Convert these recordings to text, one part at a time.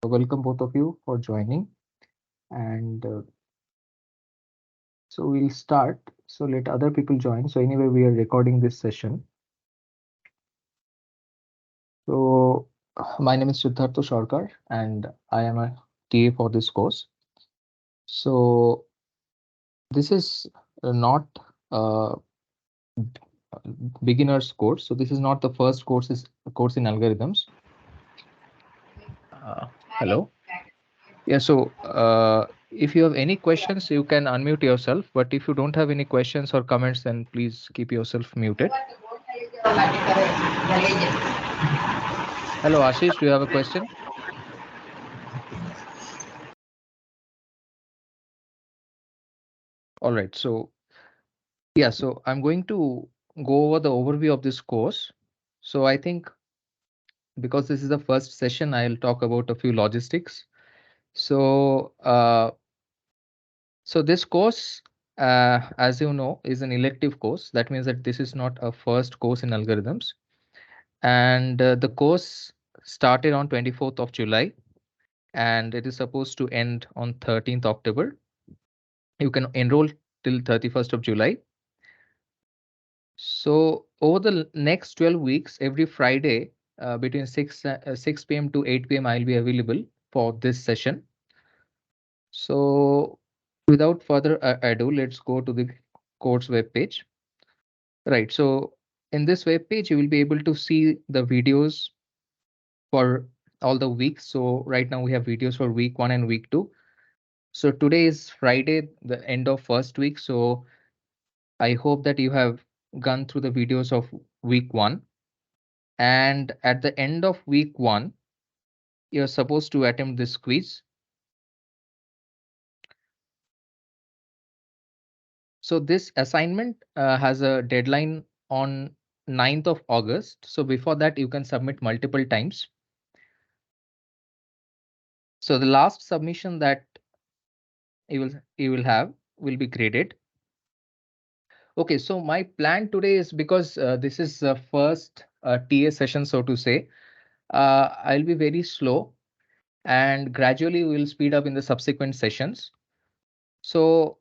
Welcome both of you for joining. And so we'll start. So let other people join. So anyway, we are recording this session. So my name is Siddhartha Sarkar and I am a TA for this course. So this is not a beginner's course. So this is not the first course in algorithms. Hello. Yeah, so if you have any questions, you can unmute yourself. But if you don't have any questions or comments, then please keep yourself muted. Hello, Ashish, do you have a question? All right, so yeah, so I'm going to go over the overview of this course. So I think because this is the first session, I'll talk about a few logistics. So so this course, as you know, is an elective course. That means that this is not a first course in algorithms. And the course started on 24th of July and it is supposed to end on 13th October. You can enroll till 31st of July. So over the next 12 weeks, every Friday between 6 p.m. to 8 p.m. I'll be available for this session. So without further ado, let's go to the course web page. Right. So in this web page, you will be able to see the videos for all the weeks. So right now we have videos for week 1 and week 2. So today is Friday, the end of first week. So I hope that you have gone through the videos of week 1. And at the end of week 1, you're supposed to attempt this quiz. So this assignment has a deadline on 9th of August. So before that, you can submit multiple times. So the last submission that you will have will be graded. Okay, so my plan today is because this is the first TA session, so to say, I'll be very slow and gradually we'll speed up in the subsequent sessions. So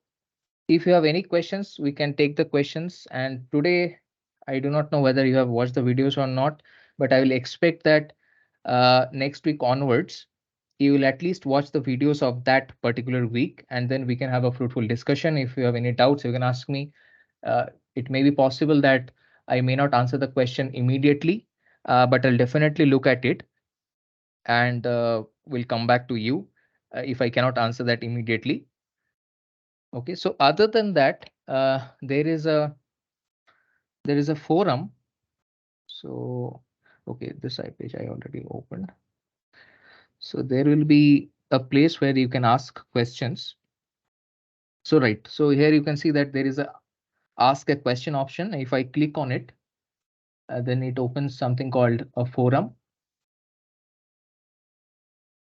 if you have any questions, we can take the questions. And today, I do not know whether you have watched the videos or not, but I will expect that next week onwards, you will at least watch the videos of that particular week, and then we can have a fruitful discussion. If you have any doubts, you can ask me. Uh, it may be possible that I may not answer the question immediately, but I'll definitely look at it and will come back to you if I cannot answer that immediately. Okay, so other than that, there is a forum. So okay, this side page I already opened. So there will be a place where you can ask questions. So right, so here you can see that there is a ask a question option. If I click on it, then it opens something called a forum.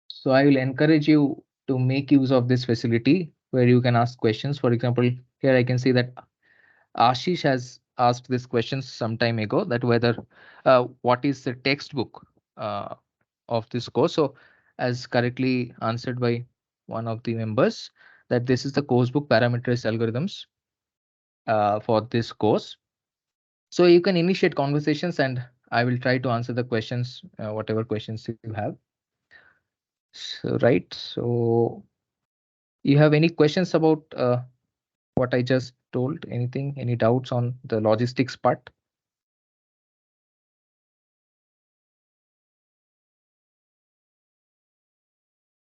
So I will encourage you to make use of this facility where you can ask questions. For example, here I can see that Ashish has asked this question some time ago that whether what is the textbook of this course. So as correctly answered by one of the members that this is the course book Parameterized Algorithms for this course. So you can initiate conversations and I will try to answer the questions, whatever questions you have. So right. So you have any questions about what I just told? Anything, any doubts on the logistics part?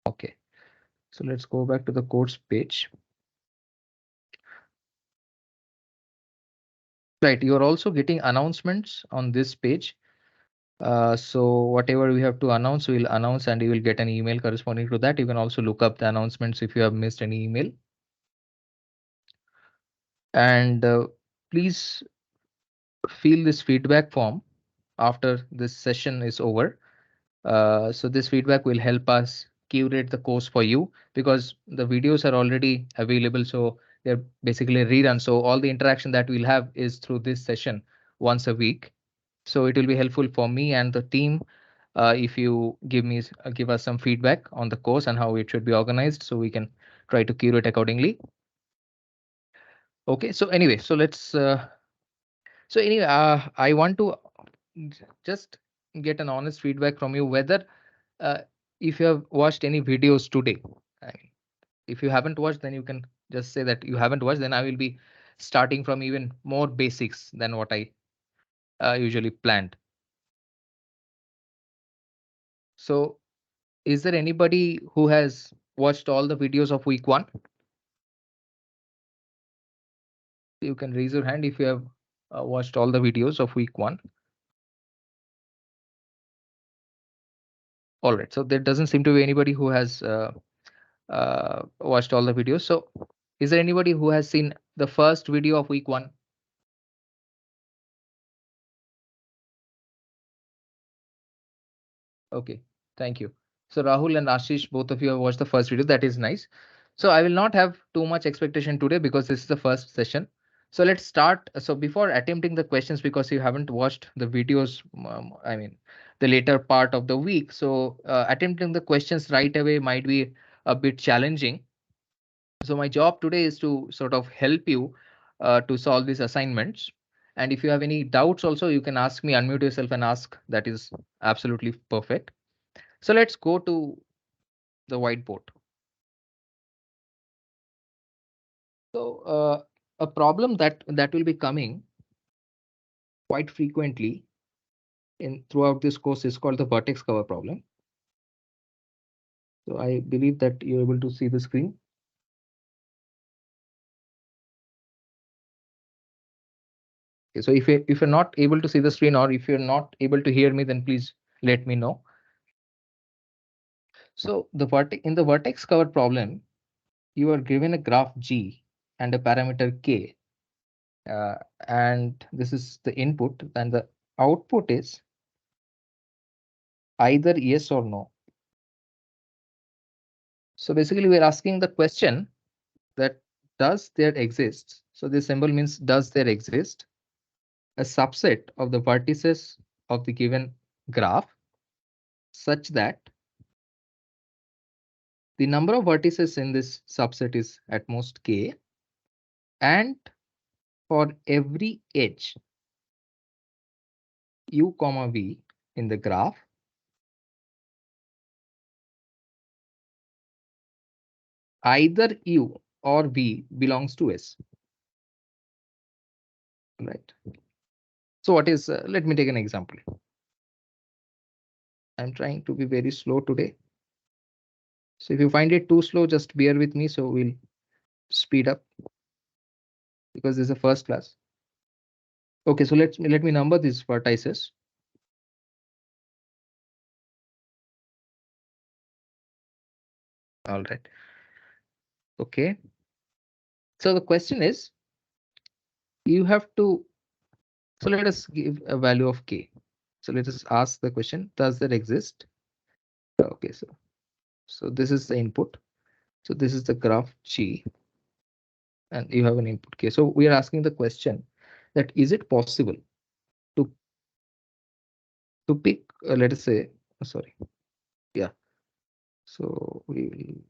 Okay, so let's go back to the course page. Right, you're also getting announcements on this page. So whatever we have to announce, we'll announce and you will get an email corresponding to that. You can also look up the announcements if you have missed any email. And please fill this feedback form after this session is over. So this feedback will help us curate the course for you because the videos are already available. So they're basically rerun. So all the interaction that we'll have is through this session once a week. So it will be helpful for me and the team if you give us some feedback on the course and how it should be organized, so we can try to curate accordingly. Okay, so anyway, so let's I want to just get an honest feedback from you whether uh, if you have watched any videos today. I mean, if you haven't watched, then you can just say that you haven't watched. Then I will be starting from even more basics than what I usually planned. So, is there anybody who has watched all the videos of week 1? You can raise your hand if you have watched all the videos of week 1. All right. So there doesn't seem to be anybody who has watched all the videos. So is there anybody who has seen the first video of week 1? Okay, thank you. So Rahul and Ashish, both of you have watched the first video. That is nice. So I will not have too much expectation today because this is the first session. So let's start. So before attempting the questions, because you haven't watched the videos, I mean, the later part of the week. So attempting the questions right away might be a bit challenging. So my job today is to sort of help you to solve these assignments. And if you have any doubts also, you can ask me, unmute yourself and ask. That is absolutely perfect. So let's go to the whiteboard. So a problem that will be coming quite frequently in throughout this course is called the vertex cover problem. So I believe that you're able to see the screen. Okay, so if you're not able to see the screen or if you're not able to hear me, then please let me know. So in the vertex cover problem, you are given a graph G and a parameter K, and this is the input, and the output is either yes or no. So basically, we're asking the question that does there exist? So this symbol means does there exist a subset of the vertices of the given graph such that the number of vertices in this subset is at most k, and for every edge u comma v in the graph, either u or v belongs to S. Right. So what is, let me take an example. I'm trying to be very slow today. So if you find it too slow, just bear with me. So we'll speed up because this is a first class. Okay, so let me number these vertices. All right. Okay. So the question is, you have to, so let us give a value of k. So let us ask the question, does there exist? Okay, so this is the input. So this is the graph G, and you have an input k. So we are asking the question that is it possible to pick, let us say, sorry, yeah. So we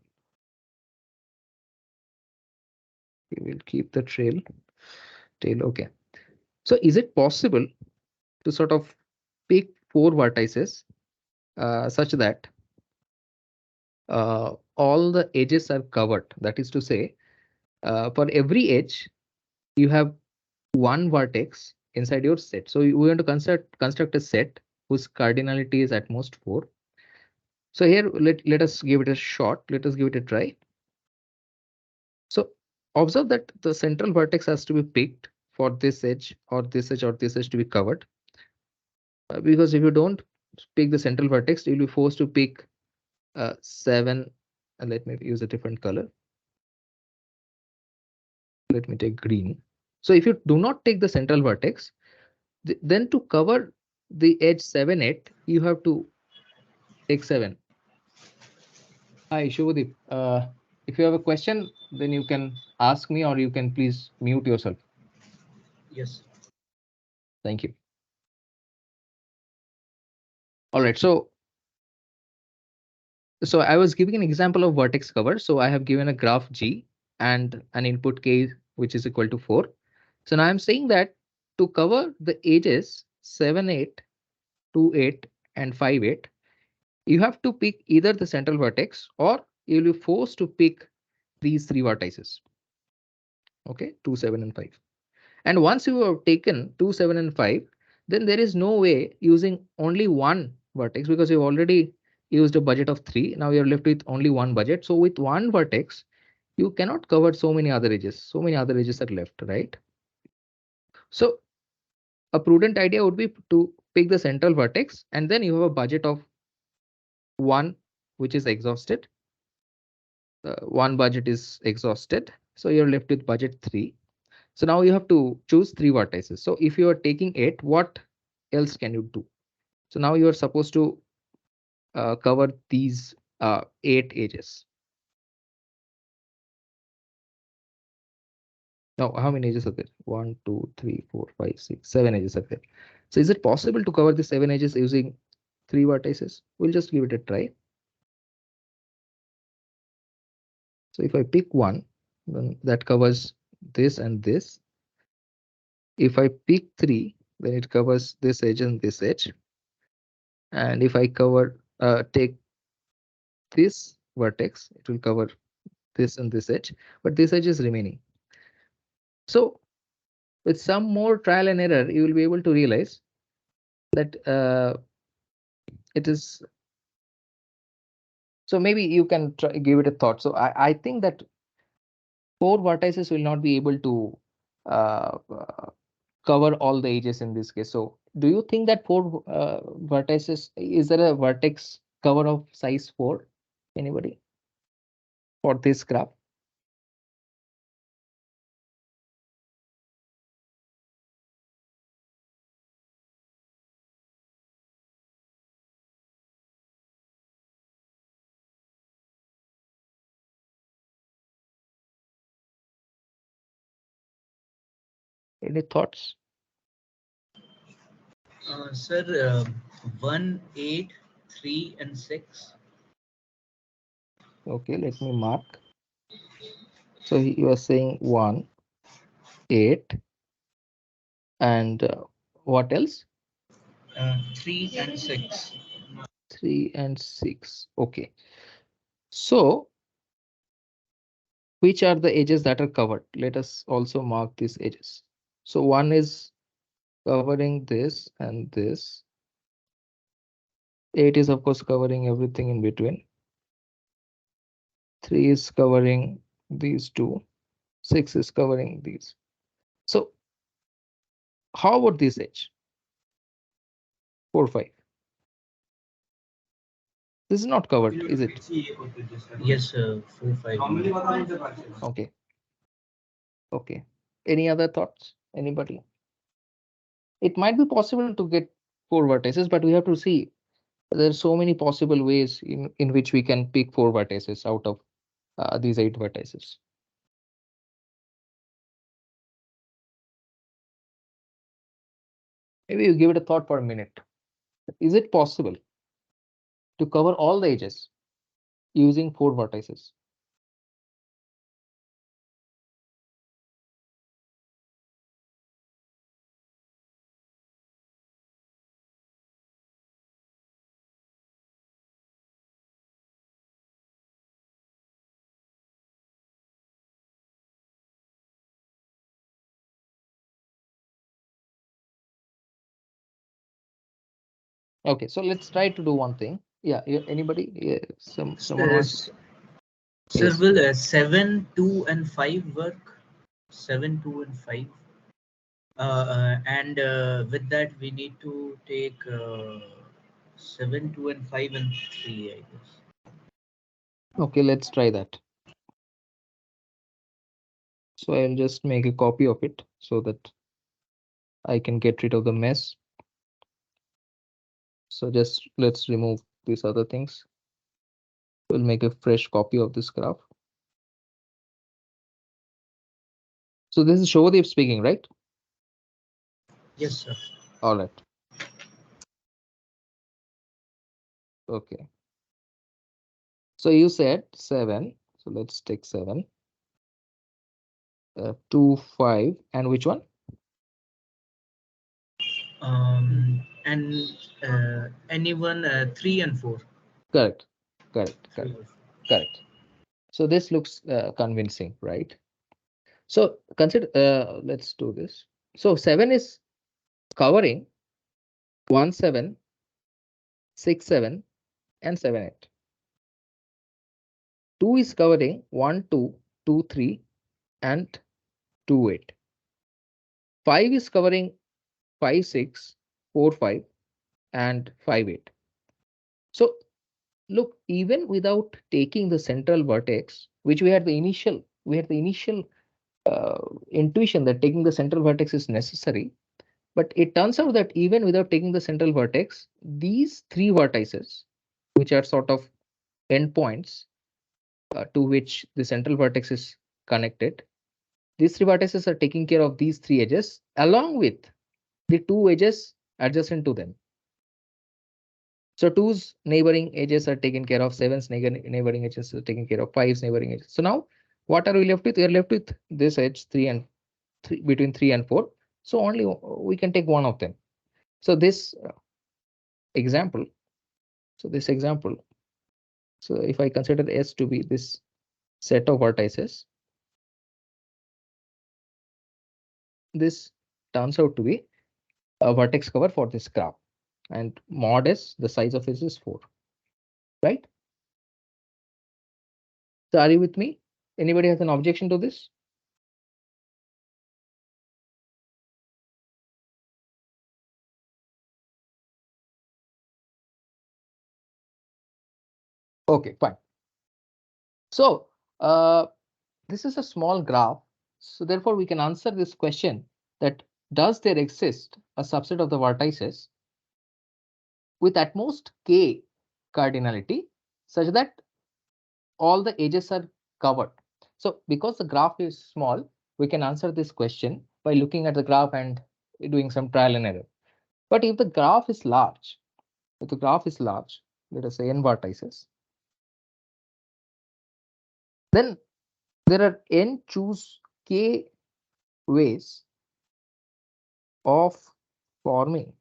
will keep the tail. Okay. So is it possible to sort of pick 4 vertices such that all the edges are covered? That is to say, for every edge, you have one vertex inside your set. So we want to construct a set whose cardinality is at most 4. So here, let us give it a shot. Let us give it a try. So observe that the central vertex has to be picked for this edge or this edge or this edge to be covered. Because if you don't pick the central vertex, you'll be forced to pick 7. And let me use a different color. Let me take green. So if you do not take the central vertex, then to cover the edge 7, 8, you have to take 7. Hi, Shubhadeep. If you have a question, then you can ask me, or you can please mute yourself. Yes. Thank you. All right. So So I was giving an example of vertex cover. So I have given a graph G and an input K which is equal to 4. So now I'm saying that to cover the edges 7, 8, 2, 8, and 5, 8, you have to pick either the central vertex or you'll be forced to pick these three vertices. Okay, 2, 7, and 5. And once you have taken 2, 7, and 5, then there is no way using only one vertex because you've already used a budget of 3. Now you're left with only one budget. So with one vertex, you cannot cover so many other edges. So many other edges are left, right? So a prudent idea would be to pick the central vertex and then you have a budget of 1 which is exhausted. One budget is exhausted. So you're left with budget 3. So now you have to choose three vertices. So if you are taking 8, what else can you do? So now you are supposed to cover these 8 edges. Now, how many edges are there? 1, 2, 3, 4, 5, 6, 7 edges are there. So is it possible to cover the 7 edges using 3 vertices? We'll just give it a try. So if I pick one, then that covers this and this. If I pick 3, then it covers this edge and this edge. And if I take this vertex, it will cover this and this edge, but this edge is remaining. So with some more trial and error, you will be able to realize that it is. So maybe you can try, give it a thought. So I think that 4 vertices will not be able to cover all the edges in this case. So do you think that 4 vertices, is there a vertex cover of size 4? Anybody for this graph? Any thoughts? Sir, 1, 8, 3, and 6. Okay, let me mark. So you are saying 1, 8, and what else? 3 and 6. 3 and 6. Okay. So which are the edges that are covered? Let us also mark these edges. So 1 is covering this and this. 8 is of course covering everything in between. 3 is covering these two. 6 is covering these. So how about this edge? 4, 5. This is not covered, is it? Yes, 4, 5. Okay. Okay. Any other thoughts? Anybody? It might be possible to get 4 vertices, but we have to see. There are so many possible ways in which we can pick 4 vertices out of these 8 vertices. Maybe you give it a thought for a minute. Is it possible to cover all the edges using 4 vertices? Okay, so let's try to do one thing. Yeah, anybody? Yeah, someone wants. Sir, Yes. will 7, 2, and 5 work? 7, 2, and 5. And with that, we need to take 7, 2, and 5, and 3, I guess. Okay, let's try that. So I'll just make a copy of it so that I can get rid of the mess. So just let's remove these other things. We'll make a fresh copy of this graph. So this is Shovadev speaking, right? Yes, sir. All right. Okay. So you said 7. So let's take 7. 2, 5, and which one? And anyone 3 and 4. Correct. Correct. 3 Correct. or 4. Correct. So this looks convincing, right? So consider, let's do this. So 7 is covering 1, 7, 6, 7, and 7, 8. 2 is covering 1, 2, 2, 3, and 2, 8. 5 is covering 5, 6, 4, 5, and 5, 8. So look, even without taking the central vertex, which we had the initial intuition that taking the central vertex is necessary. But it turns out that even without taking the central vertex, these three vertices, which are sort of endpoints to which the central vertex is connected, these three vertices are taking care of these three edges along with the two edges adjacent to them. So 2's neighboring edges are taken care of, 7's neighboring edges are taken care of, 5's neighboring edges. So now what are we left with? We are left with this edge 3 and 3, between 3 and 4. So only we can take one of them. So this example, so this example, so if I consider S to be this set of vertices, this turns out to be a vertex cover for this graph. And mod S, the size of this is 4, right? So are you with me? Anybody has an objection to this? Okay, fine. So this is a small graph. So therefore, we can answer this question that does there exist a subset of the vertices with at most k cardinality such that all the edges are covered? So because the graph is small, we can answer this question by looking at the graph and doing some trial and error. But if the graph is large, let us say n vertices, then there are n choose k ways of forming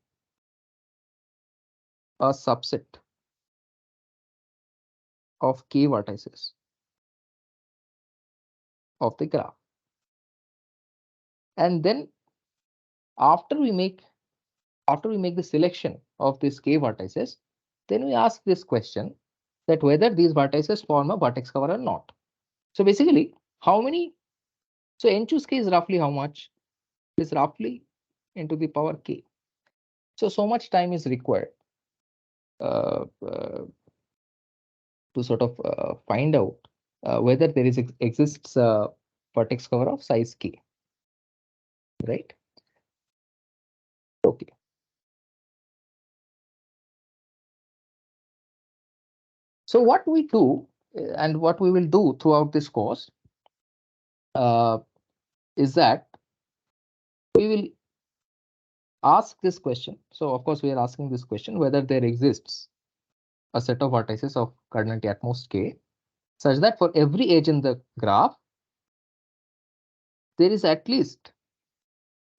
a subset of k vertices of the graph. And then after we make the selection of these k vertices, then we ask this question that whether these vertices form a vertex cover or not. So basically, how many? So n choose k is roughly how much? Is roughly into the power k. So much time is required to sort of find out whether there exists a vertex cover of size k, right? Okay. So what we do and what we will do throughout this course uh, is that we will ask this question. So of course we are asking this question whether there exists a set of vertices of cardinality at most k such that for every edge in the graph there is at least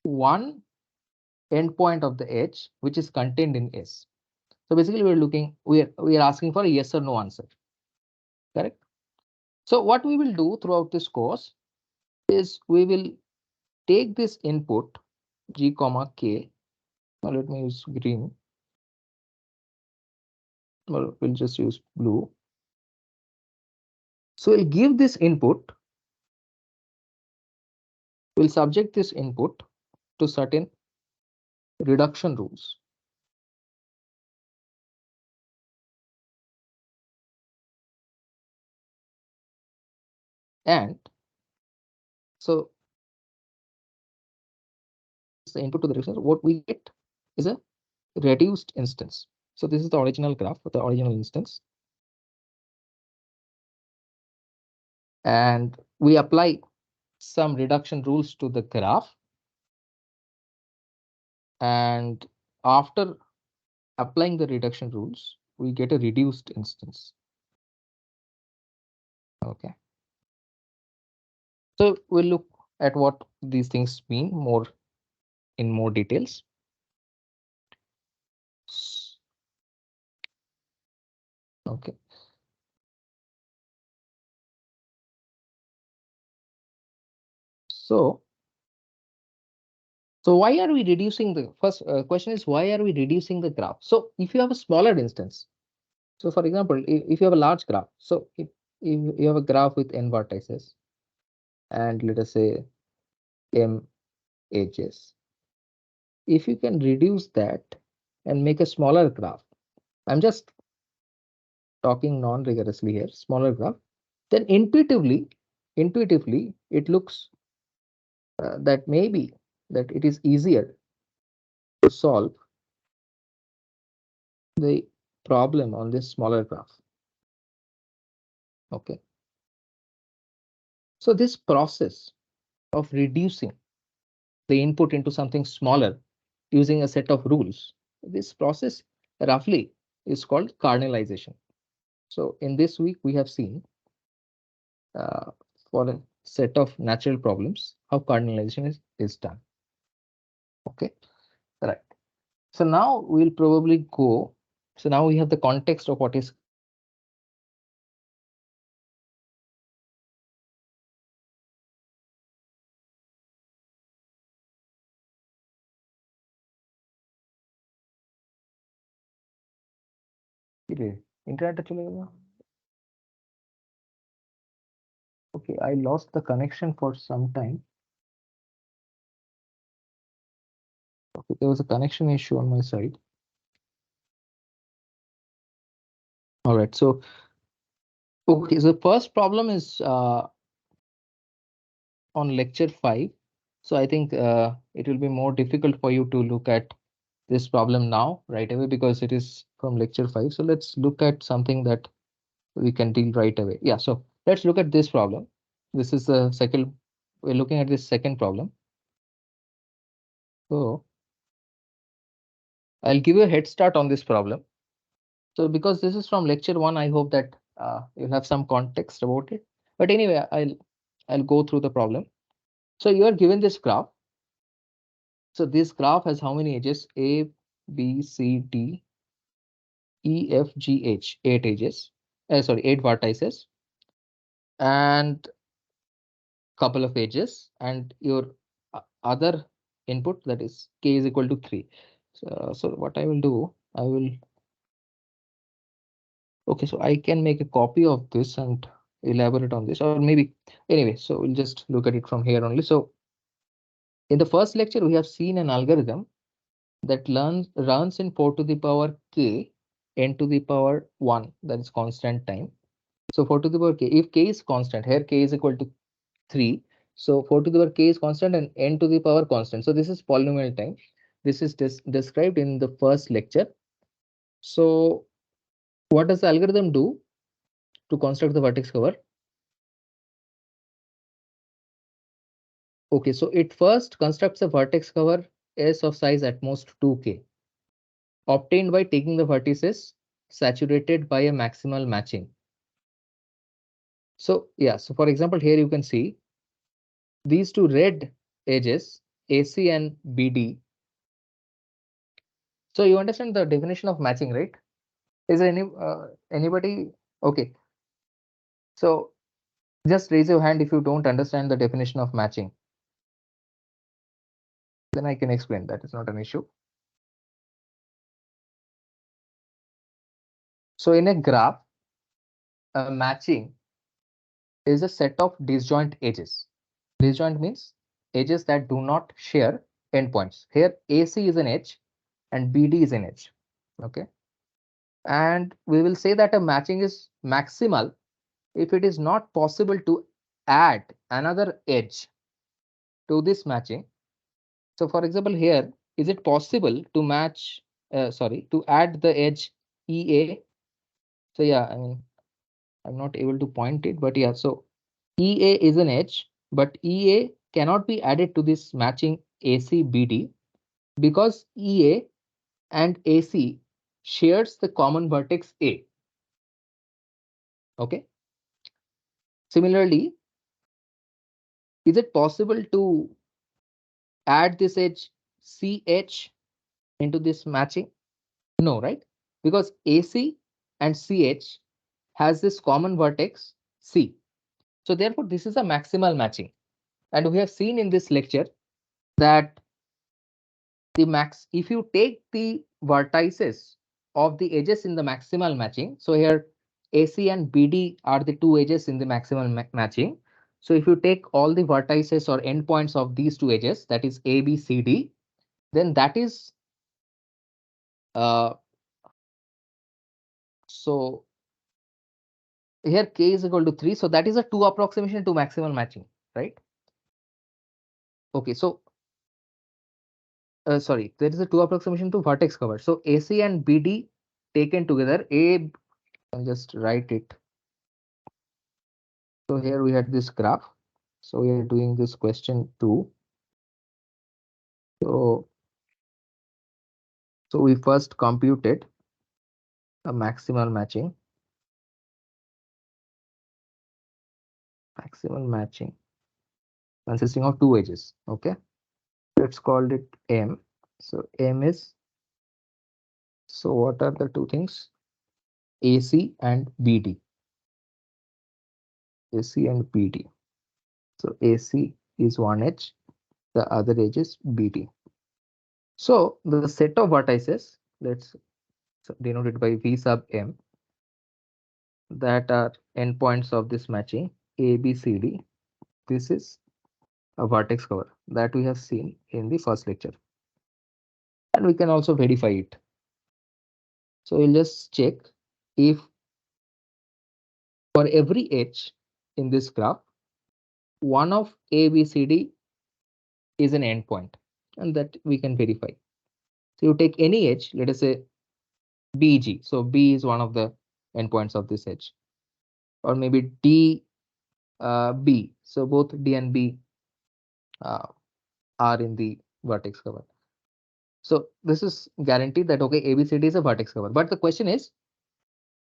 one endpoint of the edge which is contained in S. So basically we are asking for a yes or no answer, correct? So what we will do throughout this course is we will take this input g comma k. Now let me use green, or we'll just use blue. So we'll give this input, we'll subject this input to certain reduction rules. And so the input to the reduction, what we get is a reduced instance. So this is the original graph for the original instance. And we apply some reduction rules to the graph. And after applying the reduction rules, we get a reduced instance. Okay. So we'll look at what these things mean more in more details. Okay. So why are we reducing the first question is why are we reducing the graph? So if you have a smaller instance, so for example, if you have a large graph, so if you have a graph with n vertices and let us say m edges, if you can reduce that and make a smaller graph, I'm just talking non-rigorously here, smaller graph, then intuitively it looks that maybe that it is easier to solve the problem on this smaller graph. Okay. So this process of reducing the input into something smaller using a set of rules, this process roughly is called kernelization. So in this week, we have seen uh, for a set of natural problems how kernelization is done. Okay, right. So now we'll probably go. So now we have the context of what is internet चले गया? Okay, I lost the connection for some time. Okay, there was a connection issue on my side. All right, so okay, so the first problem is on lecture 5. So I think it will be more difficult for you to look at this problem now right away because it is from lecture 5. So let's look at something that we can deal right away. Yeah, so let's look at this problem. This is the second, we're looking at this second problem. So I'll give you a head start on this problem. So because this is from lecture 1, I hope that you'll have some context about it. But anyway, I'll go through the problem. So you are given this graph. So this graph has how many edges? A, B, C, D, E, F, G, H, 8 edges. Sorry, 8 vertices and couple of edges, and your other input, that is k is equal to 3. So what I will do, I will okay, so I can make a copy of this and elaborate on this, or maybe anyway, so we'll just look at it from here only. So in the first lecture, we have seen an algorithm that runs in 4 to the power k n to the power 1, that is constant time. So 4 to the power k, if k is constant, here k is equal to 3. So 4 to the power k is constant and n to the power constant. So this is polynomial time. This is described in the first lecture. So what does the algorithm do to construct the vertex cover? Okay, so it first constructs a vertex cover S of size at most 2k, obtained by taking the vertices saturated by a maximal matching. So yeah, so for example, here you can see these two red edges, AC and BD. So you understand the definition of matching, right? Is there anybody? Okay, so just raise your hand if you don't understand the definition of matching. Then I can explain. That is not an issue. So in a graph, matching is a set of disjoint edges. Disjoint means edges that do not share endpoints. Here AC is an edge and BD is an edge. Okay. And we will say that a matching is maximal if it is not possible to add another edge to this matching. So for example, here, is it possible to match, to add the edge EA? So yeah, I mean, I'm not able to point it, but yeah, so EA is an edge, but EA cannot be added to this matching ACBD because EA and AC shares the common vertex A. Okay. Similarly, is it possible to add this edge CH into this matching? No, right? Because AC and CH has this common vertex C. So therefore, this is a maximal matching. And we have seen in this lecture that the max, if you take the vertices of the edges in the maximal matching, so here AC and BD are the two edges in the maximal matching. So if you take all the vertices or endpoints of these two edges, that is A, B, C, D, then that is so here k is equal to 3. So that is a 2 approximation to maximal matching, right? Okay, so sorry, there is a 2 approximation to vertex cover. So AC and BD taken together, I'll just write it. So here we had this graph. So we are doing this question 2. So we first computed a maximal matching. Maximal matching consisting of two edges. Okay, let's call it M. So M is, so what are the two things? AC and BD. AC and BD. So AC is one edge, the other edge is BD. So the set of vertices, let's denote it by V sub M, that are endpoints of this matching A, B, C, D. This is a vertex cover that we have seen in the first lecture. And we can also verify it. So we'll just check if for every edge in this graph, one of A, B, C, D is an endpoint, and that we can verify. So you take any edge, let us say BG. So B is one of the endpoints of this edge, or maybe D, B. So both D and B uh, are in the vertex cover. So this is guaranteed that okay, ABCD is a vertex cover. But the question is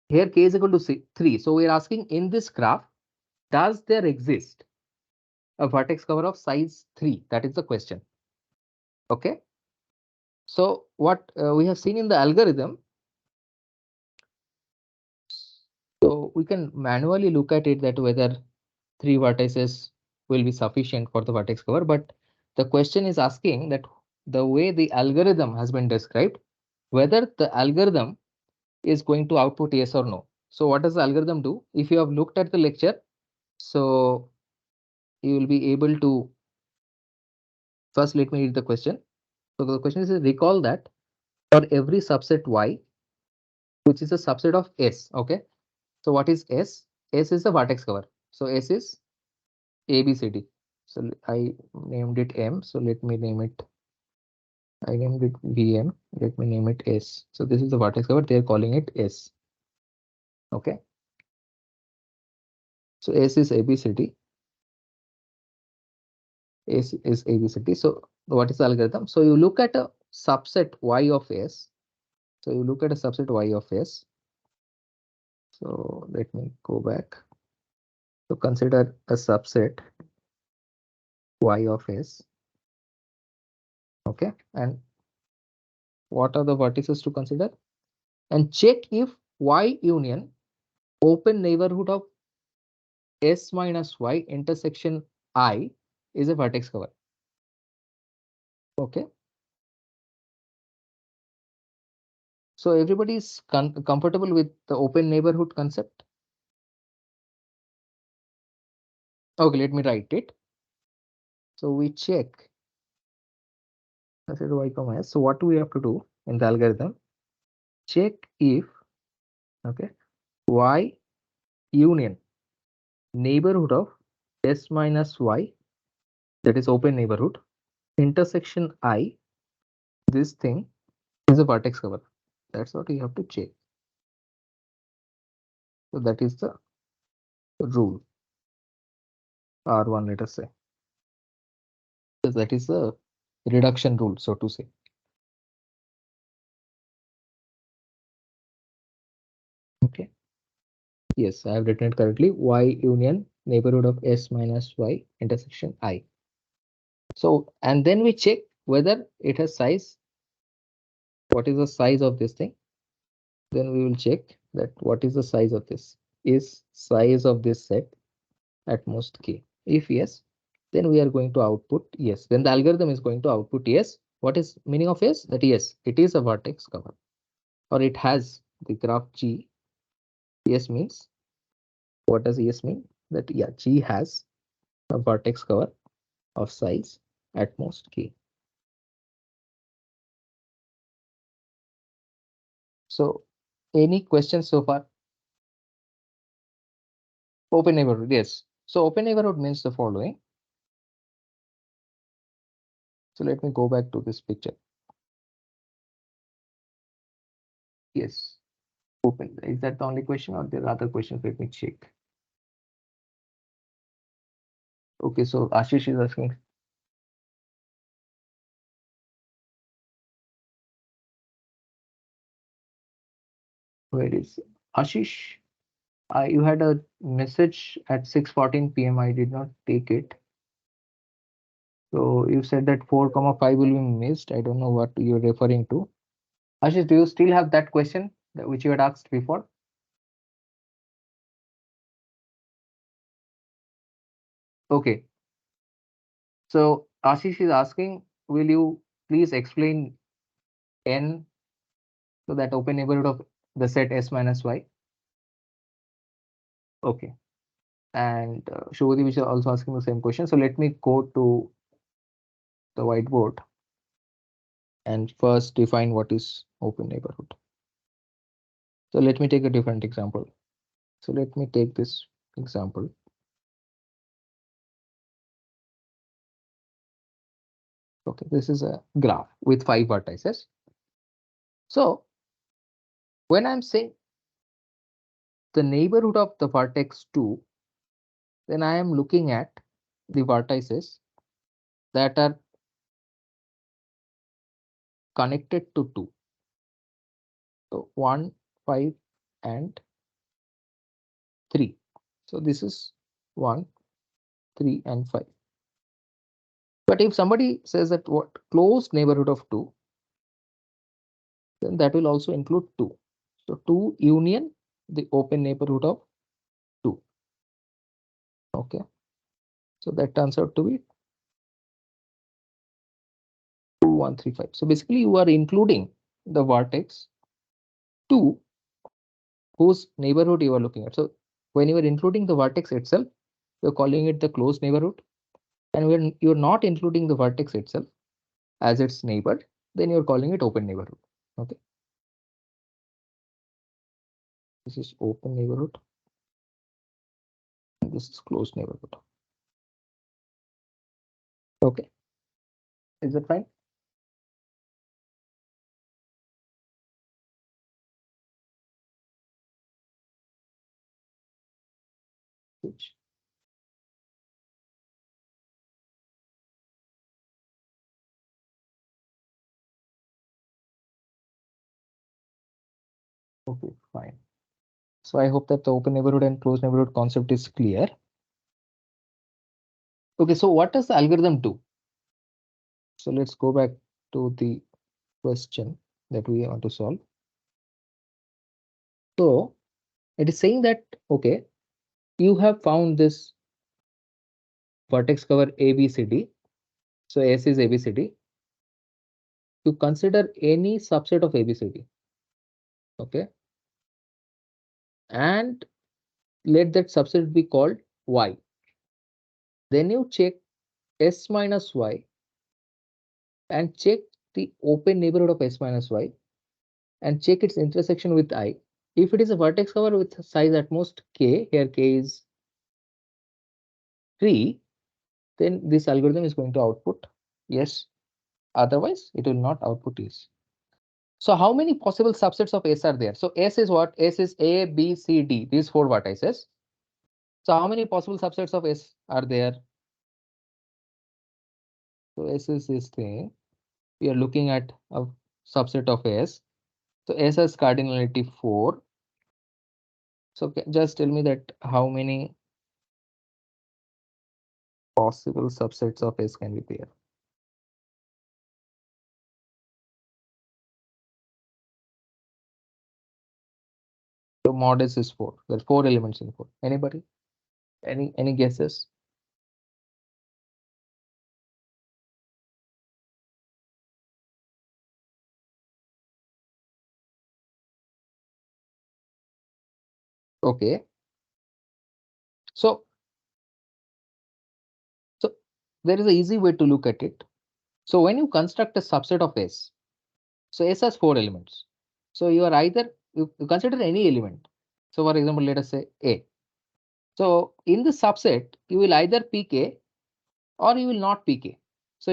here k is equal to 3. So we are asking in this graph, does there exist a vertex cover of size 3? That is the question. Okay. So what we have seen in the algorithm, so we can manually look at it that whether 3 vertices will be sufficient for the vertex cover. But the question is asking that the way the algorithm has been described, whether the algorithm is going to output yes or no. So what does the algorithm do? If you have looked at the lecture, so you will be able to, first let me read the question. So the question is, recall that for every subset Y, which is a subset of S, okay? So what is S? S is the vertex cover. So S is ABCD. So I named it M. So let me name it, I named it VM. Let me name it S. So this is the vertex cover. They are calling it S. Okay. So S is ABCD. S is ABCD. So what is the algorithm? So you look at a subset Y of S. So you look at a subset Y of S. So let me go back. So consider a subset Y of S. Okay. And what are the vertices to consider? And check if Y union open neighborhood of S minus Y intersection I is a vertex cover. Okay. So everybody is comfortable with the open neighborhood concept. Okay, let me write it. So we check. Y comma S. So what do we have to do in the algorithm? Check if, okay, Y union neighborhood of S minus Y, that is open neighborhood, intersection I, this thing is a vertex cover. That's what you have to check. So that is the rule. R1, let us say. So that is the reduction rule, so to say. Okay. Yes, I have written it correctly. Y union neighborhood of S minus Y intersection I. So, and then we check whether it has size. What is the size of this thing? Then we will check that what is the size of this. Is size of this set at most k? If yes, then we are going to output yes. Then the algorithm is going to output yes. What is meaning of yes? That yes, it is a vertex cover, or it has the graph G. Yes means, what does yes mean? That yeah, G has a vertex cover of size at most k. So, any questions so far? Open neighborhood, yes. So open neighborhood means the following. So let me go back to this picture. Yes, open. Is that the only question, or there are other questions? Let me check. Okay, so Ashish is asking. Where is Ashish? You had a message at 6:14 p.m. I did not take it. So you said that 4,5 will be missed. I don't know what you're referring to. Ashish, do you still have that question which you had asked before? Okay. So Ashish is asking, will you please explain n, so that open neighborhood of the set S minus Y? Okay. And Shubhadeep is also asking the same question. So let me go to the whiteboard and first define what is open neighborhood. So let me take a different example. So let me take this example. Okay, this is a graph with 5 vertices. So when I'm saying the neighborhood of the vertex 2, then I am looking at the vertices that are connected to 2. So 1, 5, and 3. So this is 1, 3, and 5. But if somebody says that what closed neighborhood of 2, then that will also include 2. So 2 union the open neighborhood of 2. Okay. So that turns out to be 2, 1, 3, 5. So basically you are including the vertex 2 whose neighborhood you are looking at. So when you are including the vertex itself, you're calling it the closed neighborhood. And when you're not including the vertex itself as its neighbor, then you're calling it open neighborhood. Okay. This is open neighborhood. And this is closed neighborhood. Okay. Is that fine? Which okay, fine. So I hope that the open neighborhood and closed neighborhood concept is clear. Okay, so what does the algorithm do? So let's go back to the question that we want to solve. So it is saying that, okay, you have found this vertex cover ABCD. So S is ABCD. You consider any subset of ABCD. Okay. And let that subset be called Y. Then you check S minus Y and check the open neighborhood of S minus Y and check its intersection with I. If it is a vertex cover with size at most k, here k is 3, then this algorithm is going to output yes. Otherwise, it will not output yes. So how many possible subsets of S are there? So S is what? S is A, B, C, D, these 4 vertices. So how many possible subsets of S are there? So S is this thing. We are looking at a subset of S. So S has cardinality 4. So just tell me that how many possible subsets of S can be there. So mod S is 4. There are 4 elements in 4. Anybody? Any guesses? Okay. So there is an easy way to look at it. So when you construct a subset of S, so S has 4 elements. So you are either you consider any element. So for example, let us say A. So in the subset, you will either pick A or you will not pick A. So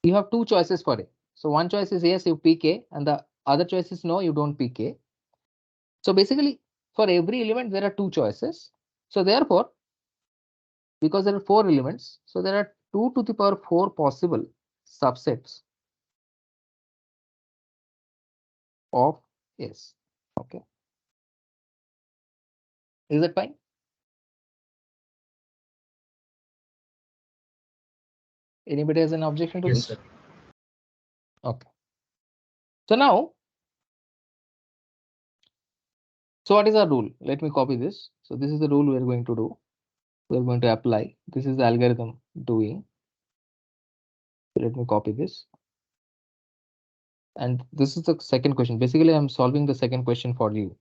you have two choices for A. So one choice is yes, you pick A, and the other choice is no, you don't pick A. So basically, for every element, there are two choices. So therefore, because there are 4 elements, so there are 2 to the power 4 possible subsets of S. Okay. Is that fine? Anybody has an objection to Yes, this? sir. Okay. So now, so what is our rule? Let me copy this. So this is the rule we are going to do. We are going to apply. This is the algorithm doing. So let me copy this. And this is the second question. Basically, I'm solving the second question for you.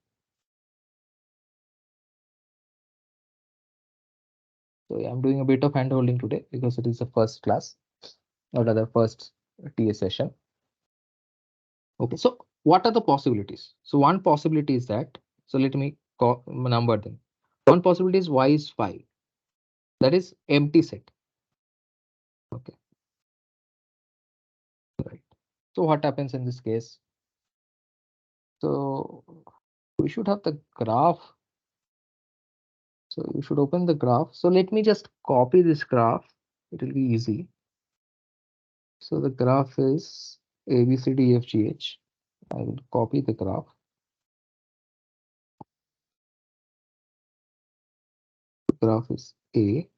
So I'm doing a bit of hand holding today because it is the first class or rather first TA session. Okay, so what are the possibilities? So one possibility is that, so let me number them. One possibility is y is 5. That is empty set. Okay, right. So what happens in this case? So we should have the graph. So you should open the graph. So let me just copy this graph. It will be easy. So the graph is A, B, C, D, F, G, H. I will copy the graph. The graph is A,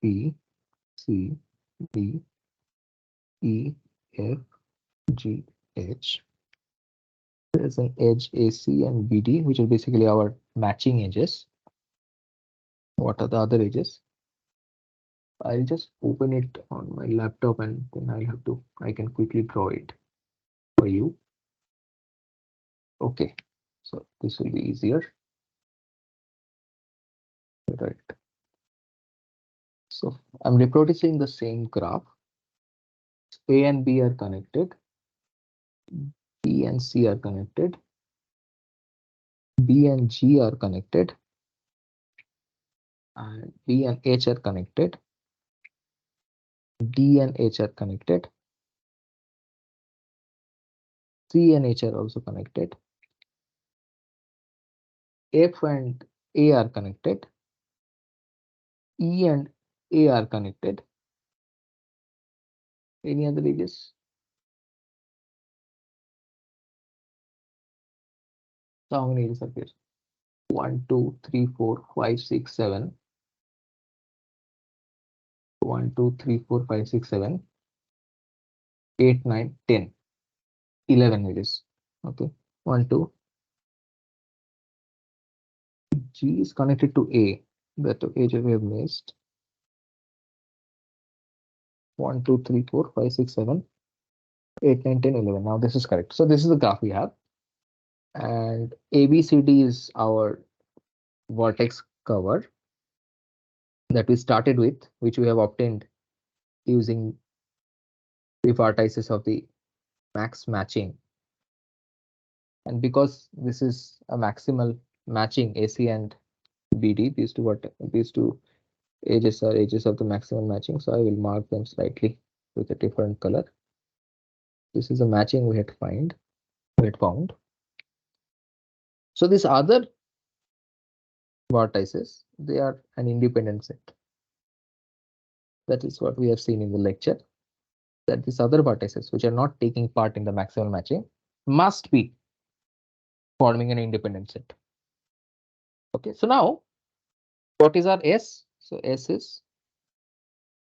B, C, D, E, F, G, H. There's an edge AC and BD, which are basically our matching edges. What are the other edges? I'll just open it on my laptop and then I can quickly draw it for you. Okay, so this will be easier. Right. So I'm reproducing the same graph. A and B are connected. B and C are connected. B and G are connected. And B and H are connected. D and H are connected. C and H are also connected. F and A are connected. E and A are connected. Any other edges? So how many edges are there? 1, 2, 3, 4, 5, 6, 7. 1, 2, 3, 4, 5, 6, 7. 8, 9, 10. 11 edges. Okay. 1, 2. G is connected to A. That edge we have missed. 1, 2, 3, 4, 5, 6, 7, 8, 9, 10, 11. Now this is correct. So this is the graph we have. And ABCD is our vertex cover that we started with, which we have obtained using the vertices of the max matching. And because this is a maximal matching AC and BD, these two edges are edges of the maximal matching. So I will mark them slightly with a different color. This is a matching we had found. So these other vertices, they are an independent set. That is what we have seen in the lecture, that these other vertices, which are not taking part in the maximal matching, must be forming an independent set. Okay, so now what is our S? So S is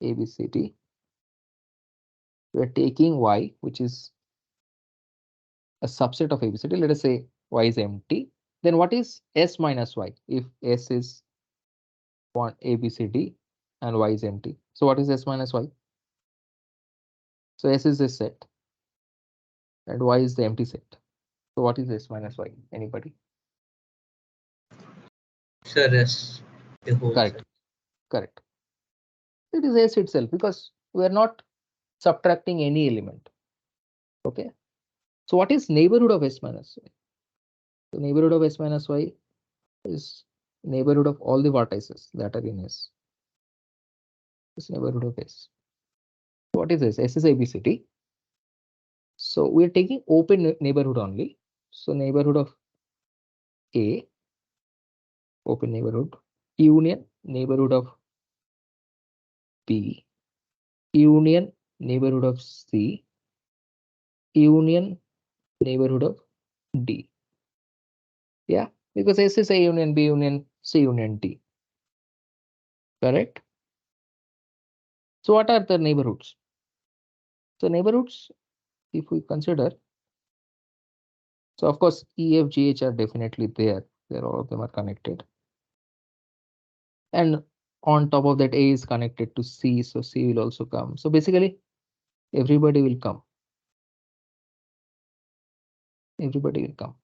ABCD. We are taking Y, which is a subset of ABCD. Let us say Y is empty. Then what is S minus Y if S is one ABCD and Y is empty? So what is S minus Y? So S is a set and Y is the empty set. So what is S minus Y? Anybody? Sir, S, the whole Correct. set. Correct. It is S itself because we are not subtracting any element. Okay. So what is neighborhood of S minus Y? The neighborhood of S minus Y is neighborhood of all the vertices that are in S. This neighborhood of S. What is S? S is ABCD. So we are taking open neighborhood only. So neighborhood of A, open neighborhood, union neighborhood of B, union neighborhood of C, union neighborhood of D. Yeah, because S is A union B union C union D. Correct. So what are the neighborhoods? So neighborhoods, if we consider, so of course E, F, G, H are definitely there. There all of them are connected. And on top of that, A is connected to C, so C will also come. So basically, everybody will come. Everybody will come.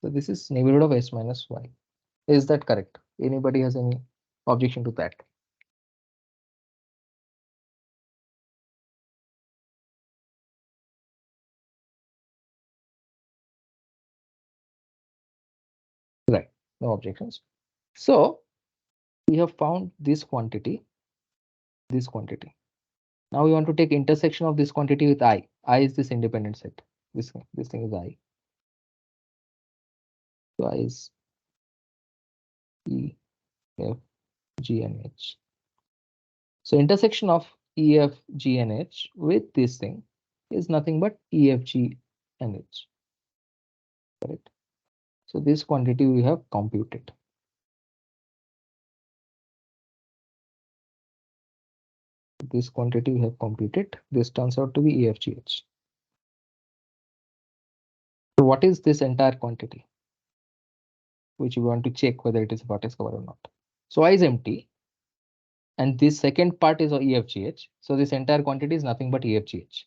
So this is neighborhood of S minus Y. Is that correct? Anybody has any objection to that? Right, no objections. So we have found this quantity, this quantity. Now we want to take intersection of this quantity with I. I is this independent set. This thing is I. So I is E, F, G, and H. So intersection of E, F, G, and H with this thing is nothing but E, F, G, and H. Correct. So this quantity we have computed. This quantity we have computed. This turns out to be E, F, G, H. So what is this entire quantity, which we want to check whether it is a vertex cover or not? So I is empty, and this second part is EFGH. So this entire quantity is nothing but EFGH.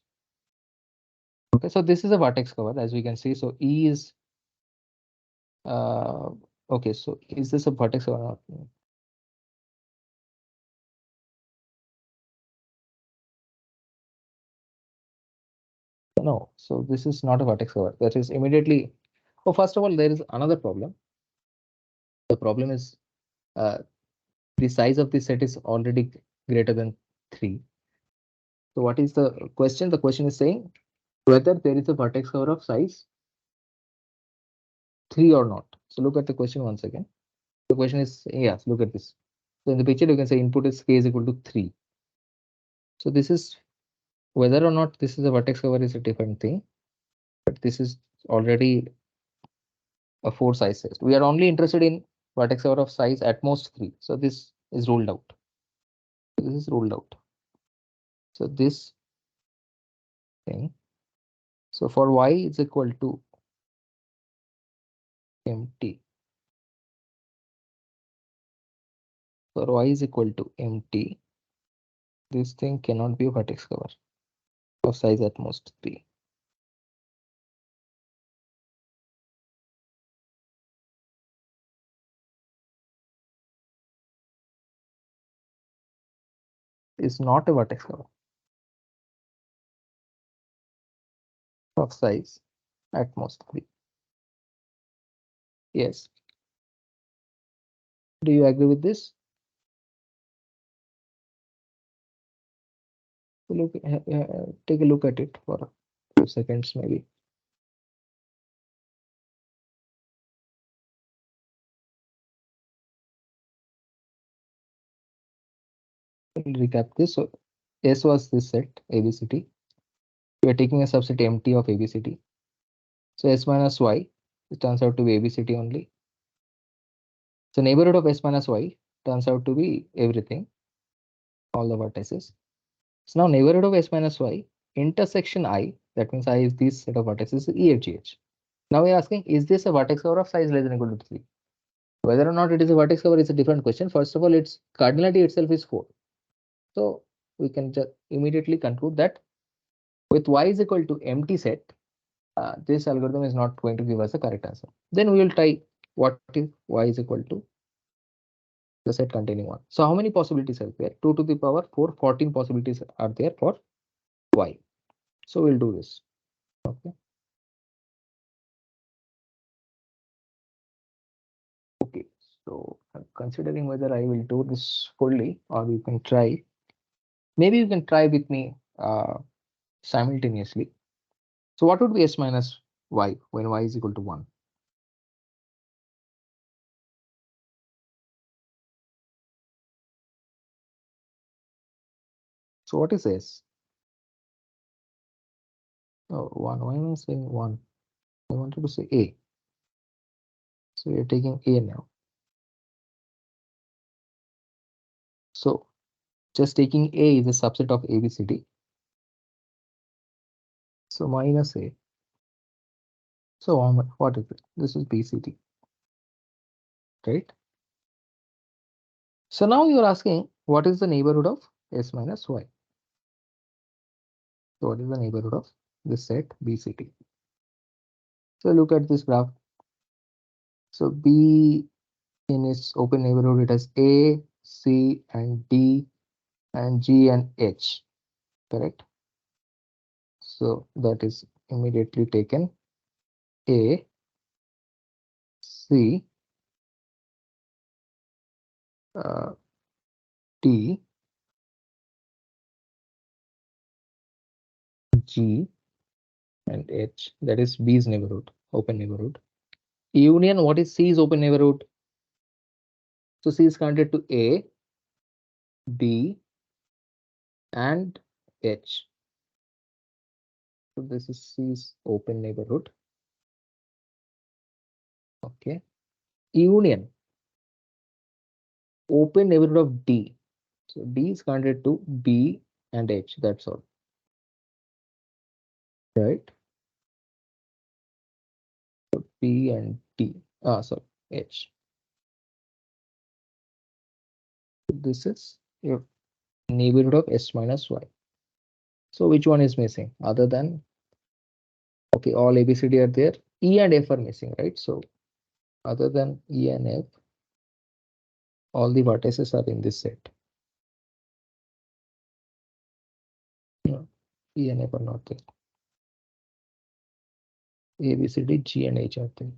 Okay, so this is a vertex cover, as we can see. So E is okay. So is this a vertex cover or not? No. So this is not a vertex cover. That is immediately. Oh, first of all, there is another problem. The problem is the size of the set is already greater than 3. So what is the question? The question is saying whether there is a vertex cover of size 3 or not. So look at the question once again. The question is, yes, look at this. So in the picture, you can say input is k is equal to 3. So this is whether or not this is a vertex cover is a different thing, but this is already a 4 size set. We are only interested in vertex cover of size at most 3. So this is ruled out. This is ruled out. So this thing. So for y is equal to empty. For y is equal to empty. This thing cannot be a vertex cover of size at most 3. Is not a vertex cover of size at most 3. Yes. Do you agree with this? Look, take a look at it for a few seconds, maybe. We'll recap this. So S was this set ABCD. We are taking a subset empty of ABCD. So S minus Y, it turns out to be ABCD only. So neighborhood of S minus Y turns out to be everything. all the vertices. So now neighborhood of s minus y intersection I, that means I is this set of vertices EFGH. Now we're asking, is this a vertex cover of size less than equal to 3? Whether or not it is a vertex cover is a different question. First of all, its cardinality itself is 4. So we can just immediately conclude that with y is equal to empty set, this algorithm is not going to give us a correct answer. Then we will try what if y is equal to the set containing 1. So how many possibilities are there? 2 to the power 4, 14 possibilities are there for y. So we'll do this. Okay. Okay. So I'm considering whether I will do this fully or you can try. Maybe you can try with me simultaneously. So what would be s minus y when y is equal to 1? So what is s? Oh, 1. Why am I saying 1? I wanted to say a. So you're taking a now. So just taking a is a subset of ABCD. So minus a. So what is it? This is BCD, right? So now you're asking what is the neighborhood of s minus y? So what is the neighborhood of this set BCD? So look at this graph. So B in its open neighborhood, it has A, C, and D, and G and H, correct? So that is immediately taken A, C, D, G, and H. That is B's neighborhood, open neighborhood. Union, what is C's open neighborhood? So C is connected to A, B, and H. So this is C's open neighborhood. Okay. Union, open neighborhood of D. So D is connected to B and H. That's all. Right? So B and D. Sorry, H. This is your neighborhood of S minus Y. So which one is missing other than, okay, all ABCD are there. E and F are missing, right? So other than E and F, all the vertices are in this set. No, E and F are not there. A, B, C, D, G, and H are there.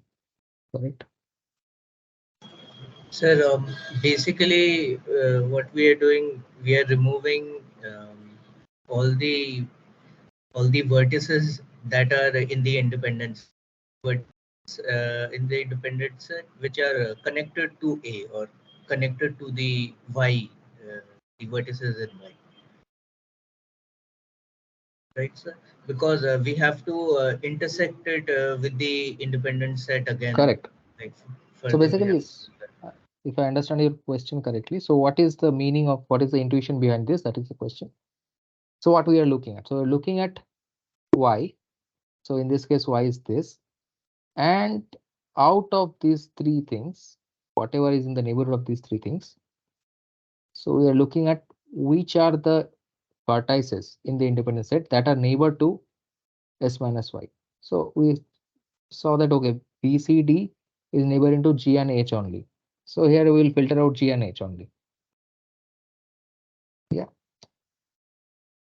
Correct? Sir, basically, what we are doing, we are removing all the all the vertices that are in the independence, but in the independent set which are connected to A or connected to the Y, the vertices in Y, right, sir? Because we have to intersect it with the independent set again, Correct. like So further we basically, have. if I understand your question correctly, so what is the meaning of what is the intuition behind this? That is the question. So what we are looking at? So we're looking at Y. So in this case, Y is this. And out of these three things, whatever is in the neighborhood of these three things, so we are looking at which are the vertices in the independent set that are neighbor to S minus Y. So we saw that, okay, BCD is neighboring to G and H only. So here we will filter out G and H only. Yeah.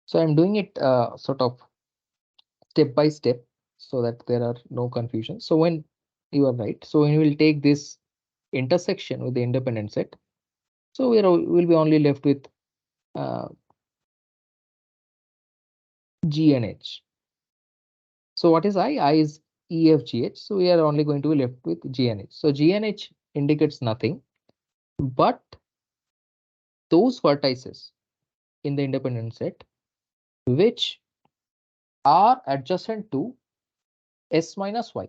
So I'm doing it sort of step by step so that there are no confusion. So when you are right, so when we will take this intersection with the independent set, so we'll be only left with uh, G and H. So what is I? I is E, F, G, H. So we are only going to be left with G and H. So G and H indicates nothing, but those vertices in the independent set which are adjacent to S minus Y.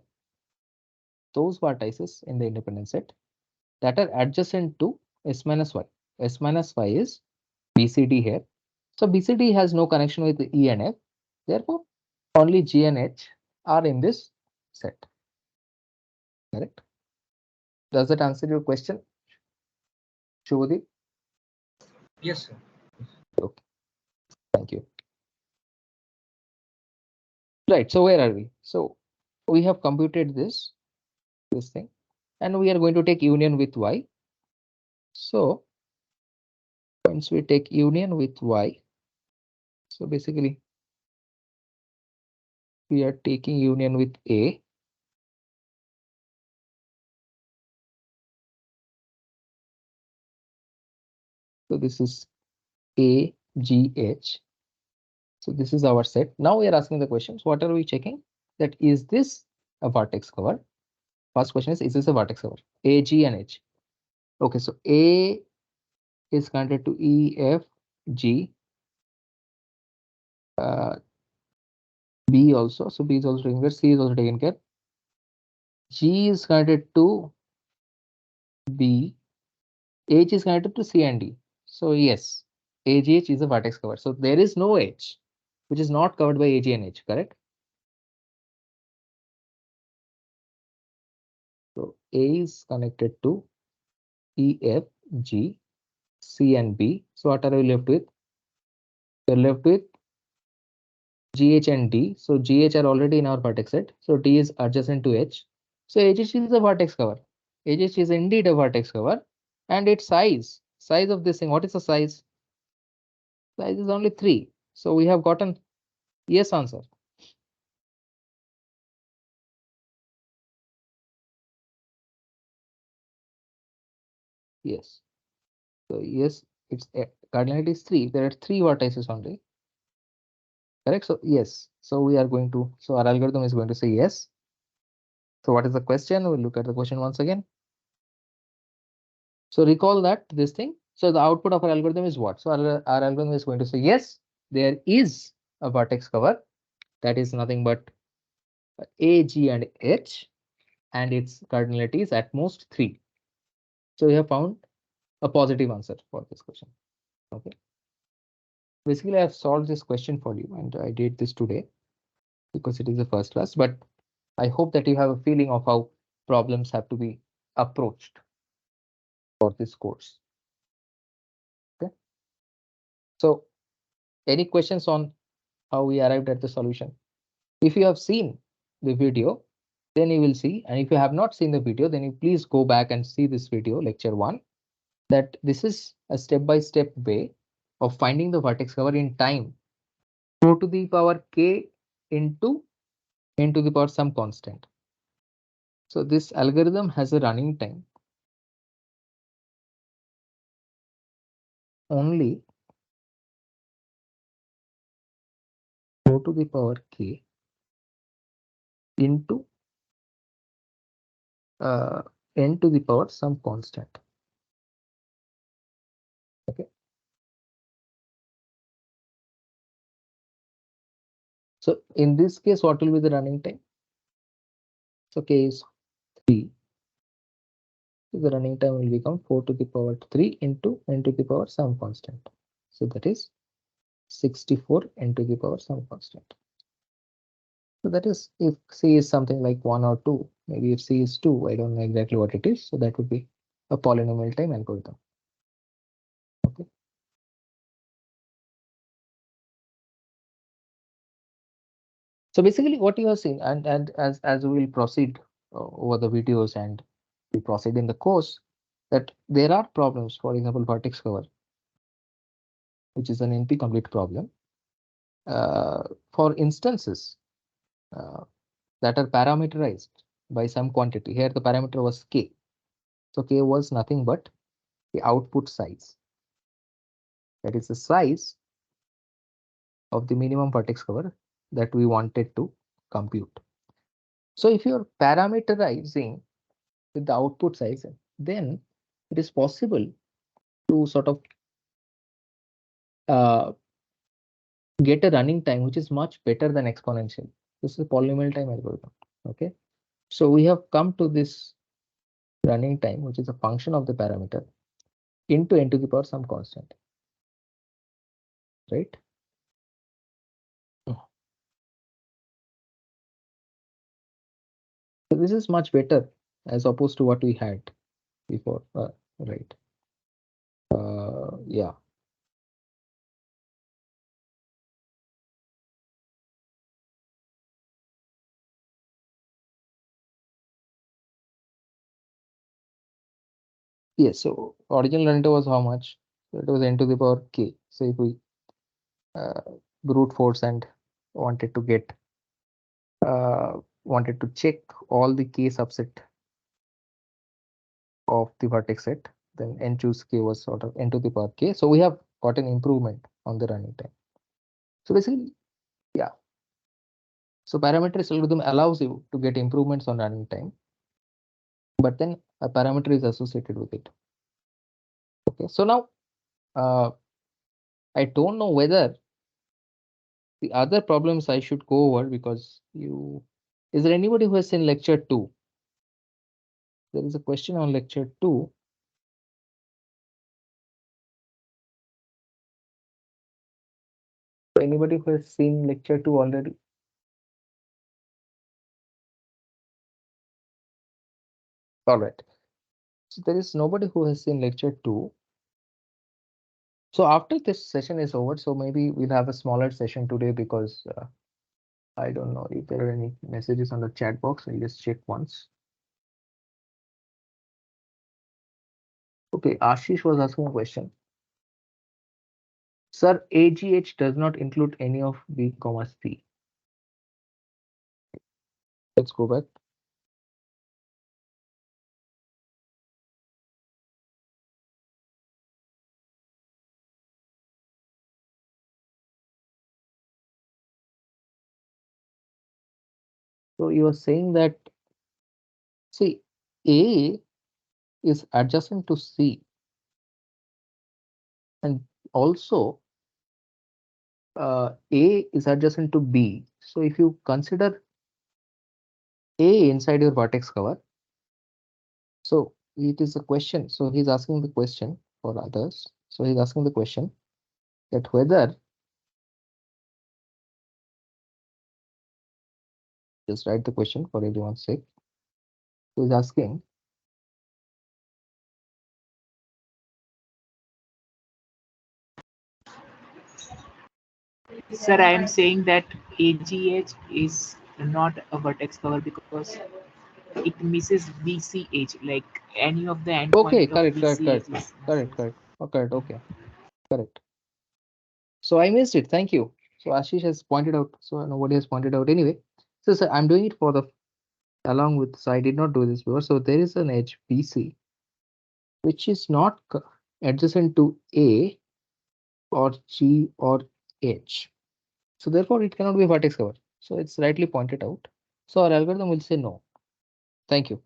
Those vertices in the independent set that are adjacent to S minus Y. S minus Y is BCD here. So BCD has no connection with the E and F. Therefore, only G and H are in this set. Correct? Does that answer your question, Shubhadeep? Yes, sir. Okay, thank you. Right, so where are we? So we have computed this thing, and we are going to take union with Y. So once we take union with Y, so basically we are taking union with A. So this is A, G, H. So this is our set. Now we are asking the questions. What are we checking? That is this a vertex cover? First question is this a vertex cover? A, G, and H. Okay, so A is connected to E, F, G. B also. So B is also taken care. C is also taken care. G is connected to B. H is connected to C and D. So yes, AGH is a vertex cover. So there is no H which is not covered by AG and H, correct? So A is connected to E, F, G, C, and B. So what are we left with? We're left with GH and D. So GH are already in our vertex set. So D is adjacent to H. So AGH is a vertex cover. AGH is indeed a vertex cover. And its size of this thing, what is the size? Size is only 3. So we have gotten yes answer. Yes. So yes, its cardinality is 3. There are 3 vertices only. Correct. So yes. So we are going to. So our algorithm is going to say yes. So what is the question? We'll look at the question once again. So recall that this thing. So the output of our algorithm is what? So our algorithm is going to say yes, there is a vertex cover that is nothing but A, G, and H, and its cardinality is at most 3. So we have found a positive answer for this question. Okay. Basically, I have solved this question for you, and I did this today because it is the first class. But I hope that you have a feeling of how problems have to be approached for this course. Okay. So, any questions on how we arrived at the solution? If you have seen the video, then you will see. And if you have not seen the video, then you please go back and see this video, lecture 1. That this is a step-by-step way of finding the vertex cover in time 4 to the power k into n to the power some constant. So this algorithm has a running time only 4 to the power k into n to the power some constant. Okay. So in this case, what will be the running time? So k is 3. So the running time will become 4 to the power 3 into n to the power some constant. So that is 64 n to the power some constant. So that is if C is something like 1 or 2, maybe if C is 2, I don't know exactly what it is. So that would be a polynomial time algorithm. Okay. So basically what you have seen, and as we will proceed over the videos and we proceed in the course, that there are problems, for example, vertex cover, which is an NP complete problem, for instances that are parameterized by some quantity. Here the parameter was k. So k was nothing but the output size. That is the size of the minimum vertex cover that we wanted to compute. So if you're parameterizing with the output size, then it is possible to sort of uh, get a running time which is much better than exponential. This is a polynomial time algorithm. Okay, so we have come to this running time, which is a function of the parameter into n to the power some constant. right? So this is much better as opposed to what we had before, right? Yeah. Yes, so original render was how much? So it was n to the power k. So if we uh, brute force and wanted to get wanted to check all the k subset of the vertex set, then n choose k was sort of n to the power k. So we have got an improvement on the running time. So basically, yeah. So parameterized algorithm allows you to get improvements on running time, but then a parameter is associated with it. Okay, so now I don't know whether the other problems I should go over because you. Is there anybody who has seen lecture 2? There is a question on lecture 2. Anybody who has seen lecture 2 already? All right. So there is nobody who has seen lecture 2. So after this session is over, so maybe we'll have a smaller session today because I don't know if there are any messages on the chat box. I'll just check once. Okay, Ashish was asking a question. Sir, AGH does not include any of B, C. Let's go back. So you are saying that, see, A is adjacent to C, and also A is adjacent to B. So if you consider A inside your vertex cover, so it is a question. So he's asking the question for others. So he's asking the question that whether, just write the question for everyone's sake. So he's asking, Sir, I am saying that AGH is not a vertex cover because it misses VCH, like any of the okay, endpoint of correct, correct, VCH correct, is correct, misses. correct, correct, okay, correct. So I missed it. Thank you. So Ashish has pointed out. So nobody has pointed out anyway. So sir, I'm doing it for the along with. So I did not do this before. So there is an edge BC which is not adjacent to A or G or H. So therefore it cannot be a vertex cover. So it's rightly pointed out. So our algorithm will say no. Thank you.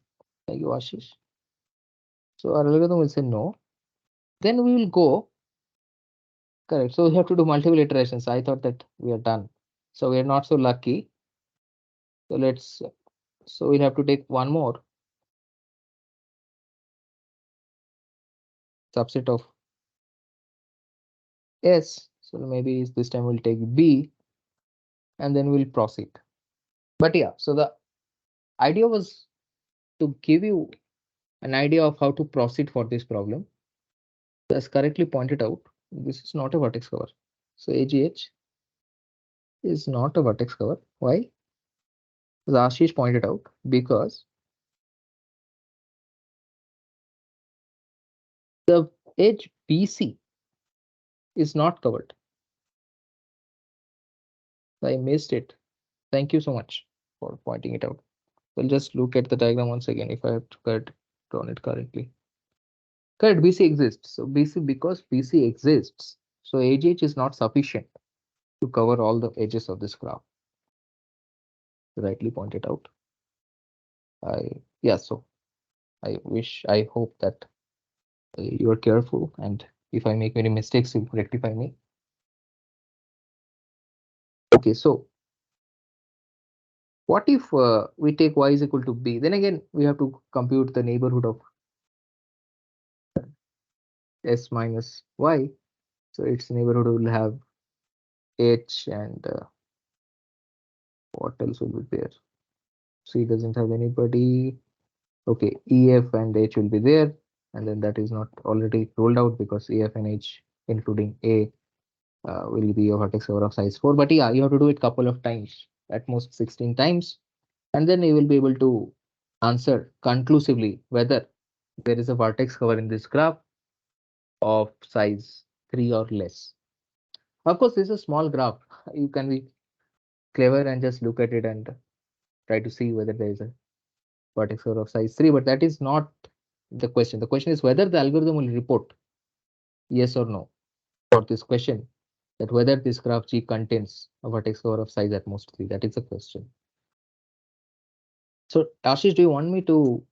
Thank you, Ashish. So our algorithm will say no. Then we will go. Correct. So we have to do multiple iterations. I thought that we are done. So we are not so lucky. So let's. So we'll have to take one more subset of S. So maybe this time we'll take B and then we'll proceed. But yeah, so the idea was to give you an idea of how to proceed for this problem. As correctly pointed out, this is not a vertex cover. So AGH is not a vertex cover. Why? As Ashish pointed out, because the edge BC is not covered. I missed it. Thank you so much for pointing it out. We'll just look at the diagram once again if I have to drawn it correctly. Correct, BC exists. So BC, because BC exists, so AGH is not sufficient to cover all the edges of this graph. Rightly pointed out. So I hope that you are careful, and if I make any mistakes, you rectify me. Okay, so what if we take y is equal to b? Then again, we have to compute the neighborhood of s minus y. So its neighborhood will have H and what else will be there? C doesn't have anybody. Okay, EF and H will be there, and then that is not already rolled out because EF and H, including A, will be a vertex cover of size 4. But yeah, you have to do it couple of times, at most 16 times, and then you will be able to answer conclusively whether there is a vertex cover in this graph of size 3 or less. Of course, this is a small graph. You can be clever and just look at it and try to see whether there is a vertex cover of size 3, but that is not the question. The question is whether the algorithm will report yes or no for this question, that whether this graph G contains a vertex cover of size at most 3. That is the question. So, Ashish, do you want me to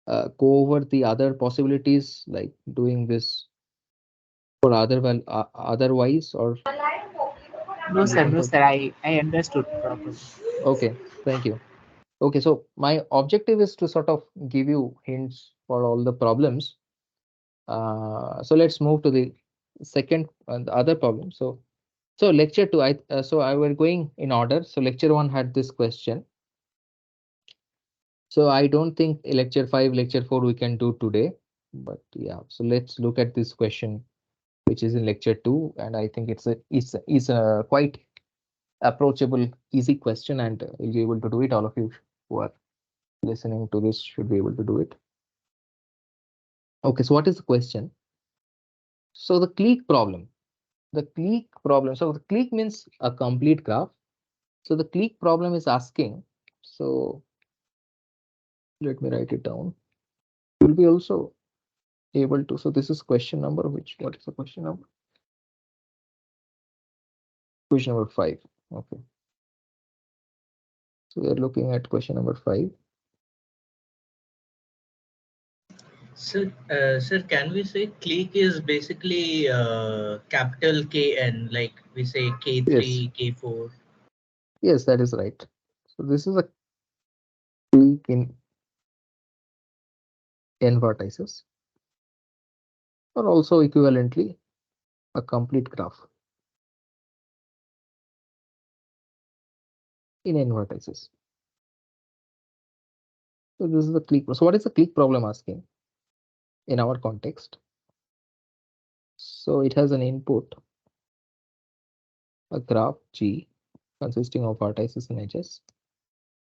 go over the other possibilities, like doing this for otherwise, or No, you sir, no, comfort? sir. I understood properly. Okay, thank you. Okay, so my objective is to sort of give you hints for all the problems. So let's move to the second the other problem. So lecture 2, I were going in order. So lecture 1 had this question. So I don't think lecture 5, lecture 4 we can do today, but yeah. So let's look at this question, which is in lecture 2, and I think it's a quite approachable, easy question, and you'll be able to do it. All of you who are listening to this should be able to do it. Okay, so what is the question? So the clique problem. The clique problem. So the clique means a complete graph. So the clique problem is asking. So let me write it down. You'll be also able to. So this is question number. What is the question number? Question number 5. Okay. So we are looking at question number 5. Sir, can we say clique is basically capital KN, like we say Yes. K3, K4? Yes, that is right. So this is a clique in n vertices, or also equivalently a complete graph in n vertices. So this is the clique. So what is the clique problem asking in our context? So it has an input, a graph G consisting of vertices and edges,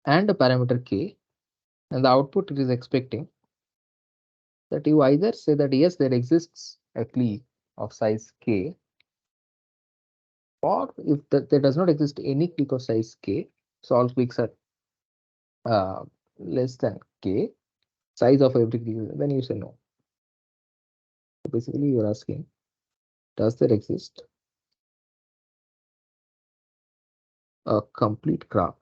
and a parameter K, and the output it is expecting that you either say that yes, there exists a clique of size K, or if there does not exist any clique of size K, so all cliques are less than K, size of every clique, then you say no. So basically, you're asking, does there exist a complete graph,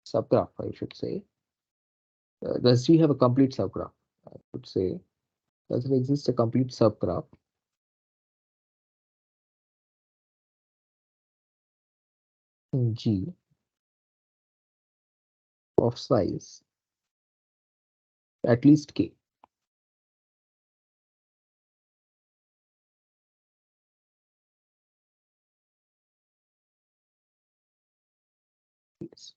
subgraph, I should say? Does G have a complete subgraph? I would say, does there exist a complete subgraph in G of size at least K? Yes.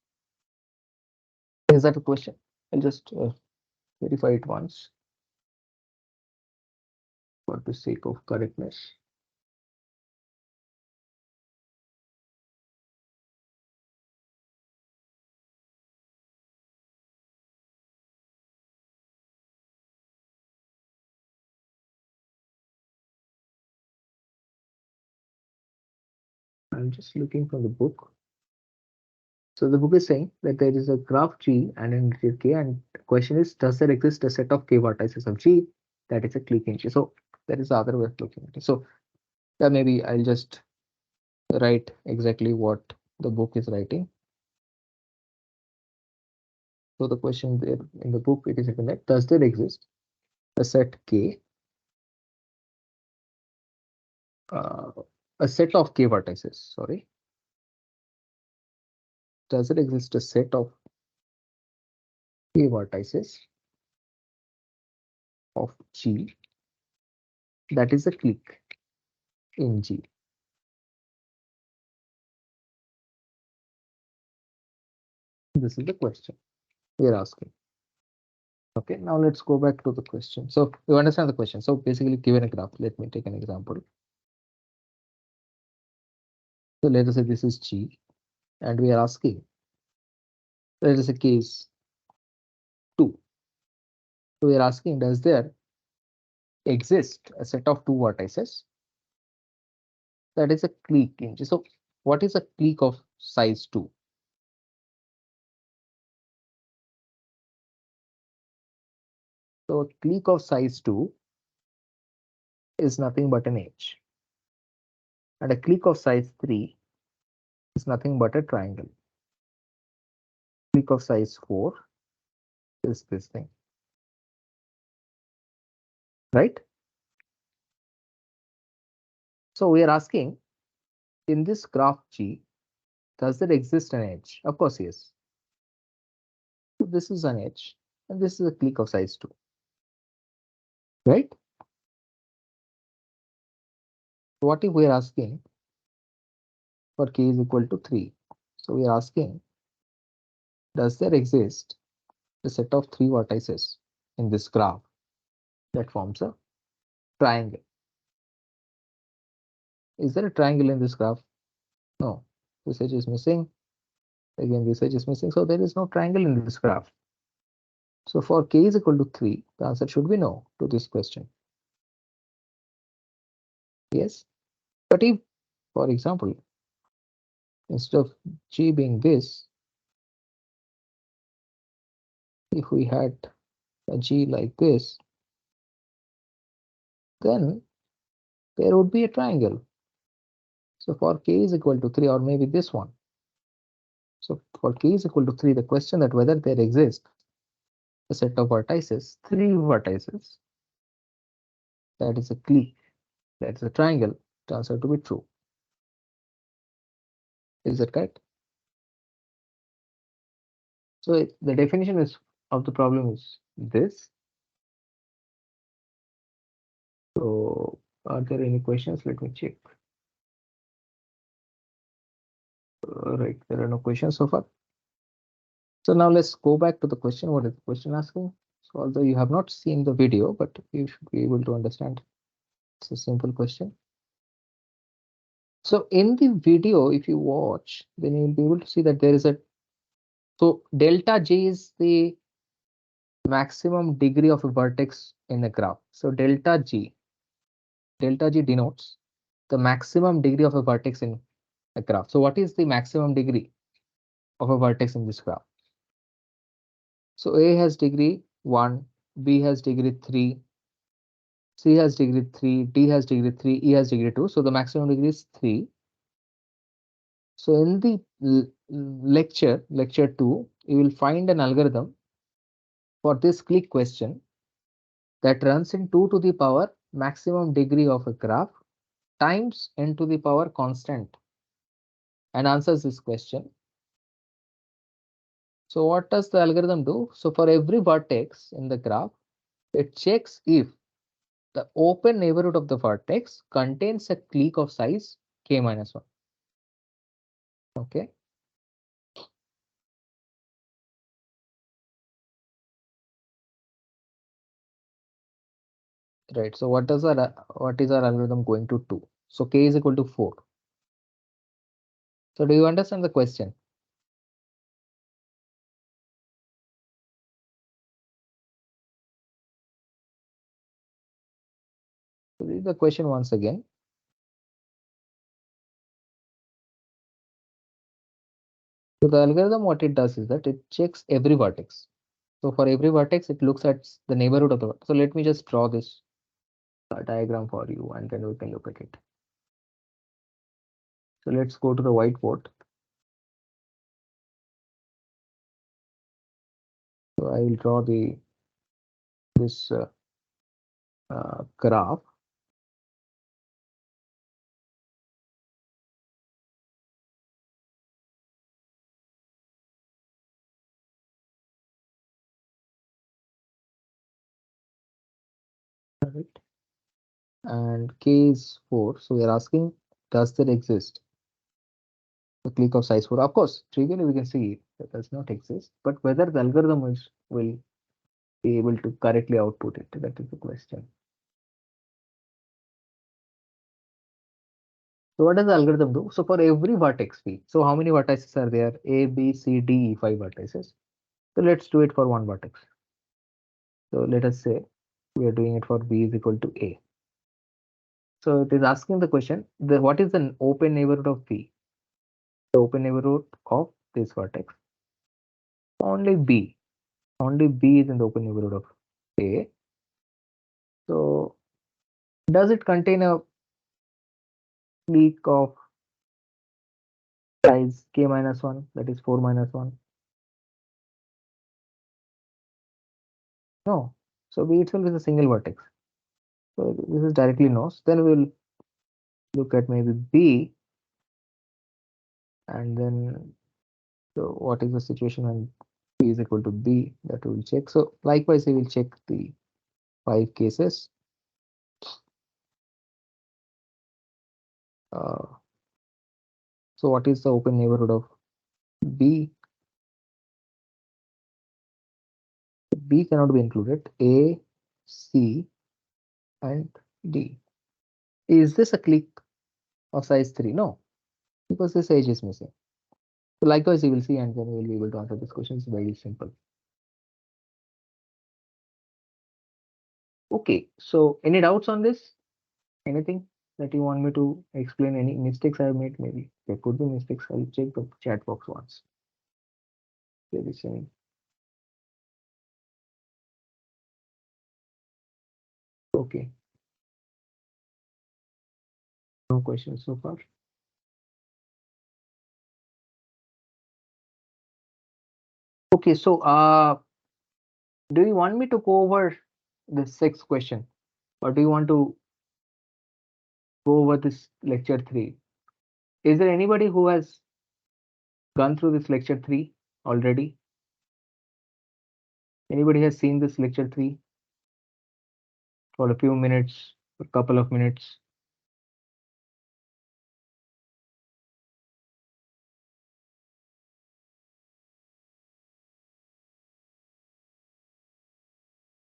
Is that a question? I'll just verify it once for the sake of correctness. I'm just looking from the book. So the book is saying that there is a graph G and an integer K, and the question is, does there exist a set of K vertices of G that is a clique in G? So that is the other way of looking at it. So maybe I'll just write exactly what the book is writing. So the question there in the book, it is written that, does there exist a set K, a set of K vertices, sorry. Does there exist a set of K vertices of G That is a clique in G. This is the question we are asking. Okay, now let's go back to the question. So you understand the question. So basically, given a graph, let me take an example. So let us say this is G, and we are asking, let us say case 2. So we are asking, does there exist a set of two vertices that is a clique in G? So what is a clique of size 2? So a clique of size 2 is nothing but an edge, and a clique of size 3 is nothing but a triangle. Clique of size 4 is this thing, right? So we are asking, in this graph G, does there exist an edge? Of course, yes. So this is an edge, and this is a clique of size 2, right? What if we are asking for k is equal to 3? So we are asking, does there exist a set of 3 vertices in this graph that forms a triangle? Is there a triangle in this graph? No. This edge is missing. Again, this edge is missing. So there is no triangle in this graph. So for k is equal to 3, the answer should be no to this question. Yes. But if, for example, instead of G being this, if we had a G like this, then there would be a triangle. So for k is equal to 3, or maybe this one. So for k is equal to 3, the question that whether there exists a set of vertices, 3 vertices, that is a clique, that is a triangle, turns out to be true. Is that correct? So the definition is of the problem is this. So are there any questions? Let me check. Right, there are no questions so far. So now let's go back to the question. What is the question asking? So although you have not seen the video, but you should be able to understand. It's a simple question. So in the video, if you watch, then you'll be able to see that there is a, so delta J is the maximum degree of a vertex in a graph. So delta G denotes the maximum degree of a vertex in a graph. So what is the maximum degree of a vertex in this graph? So A has degree 1, B has degree 3, C has degree 3, D has degree 3, E has degree 2. So the maximum degree is 3. So in the lecture 2, you will find an algorithm for this clique question that runs in 2 to the power maximum degree of a graph times n to the power constant and answers this question. So what does the algorithm do? So for every vertex in the graph, it checks if the open neighborhood of the vertex contains a clique of size k minus 1. Okay. Right. So what is our algorithm going to do? So k is equal to 4. So do you understand the question? So read the question once again. So the algorithm, what it does is that it checks every vertex. So for every vertex, it looks at the neighborhood of the vertex. So let me just draw this diagram for you, and then we can look at it. So let's go to the whiteboard. So I will draw this graph. Right. and k is 4. So we are asking, does there exist a clique of size 4? Of course, trivially we can see it does not exist, but whether the algorithm will be able to correctly output it, that is the question. So what does the algorithm do? So for every vertex v, so how many vertices are there? A, B, C, D, 5 vertices. So let's do it for one vertex. So let us say we are doing it for b is equal to a. So it is asking the question, what is the open neighborhood of b? The open neighborhood of this vertex. Only b. Only b is in the open neighborhood of a. So does it contain a clique of size k minus 1, that is 4 minus 1? No. So b itself is a single vertex. So this is directly no. Then we will look at maybe b, and then so what is the situation when b is equal to b, that we will check. So likewise we will check the 5 cases. So what is the open neighborhood of b? B cannot be included. A, C, and D. Is this a clique of size 3? No, because this edge is missing. So likewise you will see, and then you will be able to answer this question. It's very simple. Okay, so any doubts on this? Anything that you want me to explain? Any mistakes I have made? Maybe there could be mistakes. I'll check the chat box once. Very same. Okay. No questions so far. Okay, so do you want me to go over the sixth question, or do you want to go over this lecture 3? Is there anybody who has gone through this lecture 3 already? Anybody has seen this lecture 3 for a few minutes, a couple of minutes?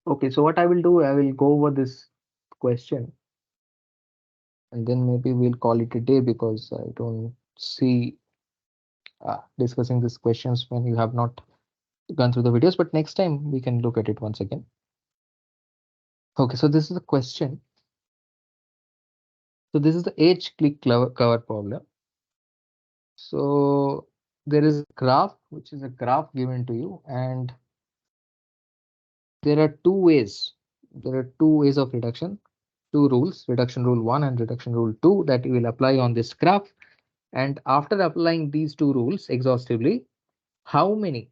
Okay, so what I will do, I will go over this question, and then maybe we'll call it a day, because I don't see discussing these questions when you have not gone through the videos, but next time we can look at it once again. Okay, so this is the question. So this is the edge click cover problem. So there is a graph, which is a graph given to you, and there are two ways. There are two ways of reduction, two rules, reduction rule 1 and reduction rule 2, that you will apply on this graph. And after applying these two rules exhaustively, how many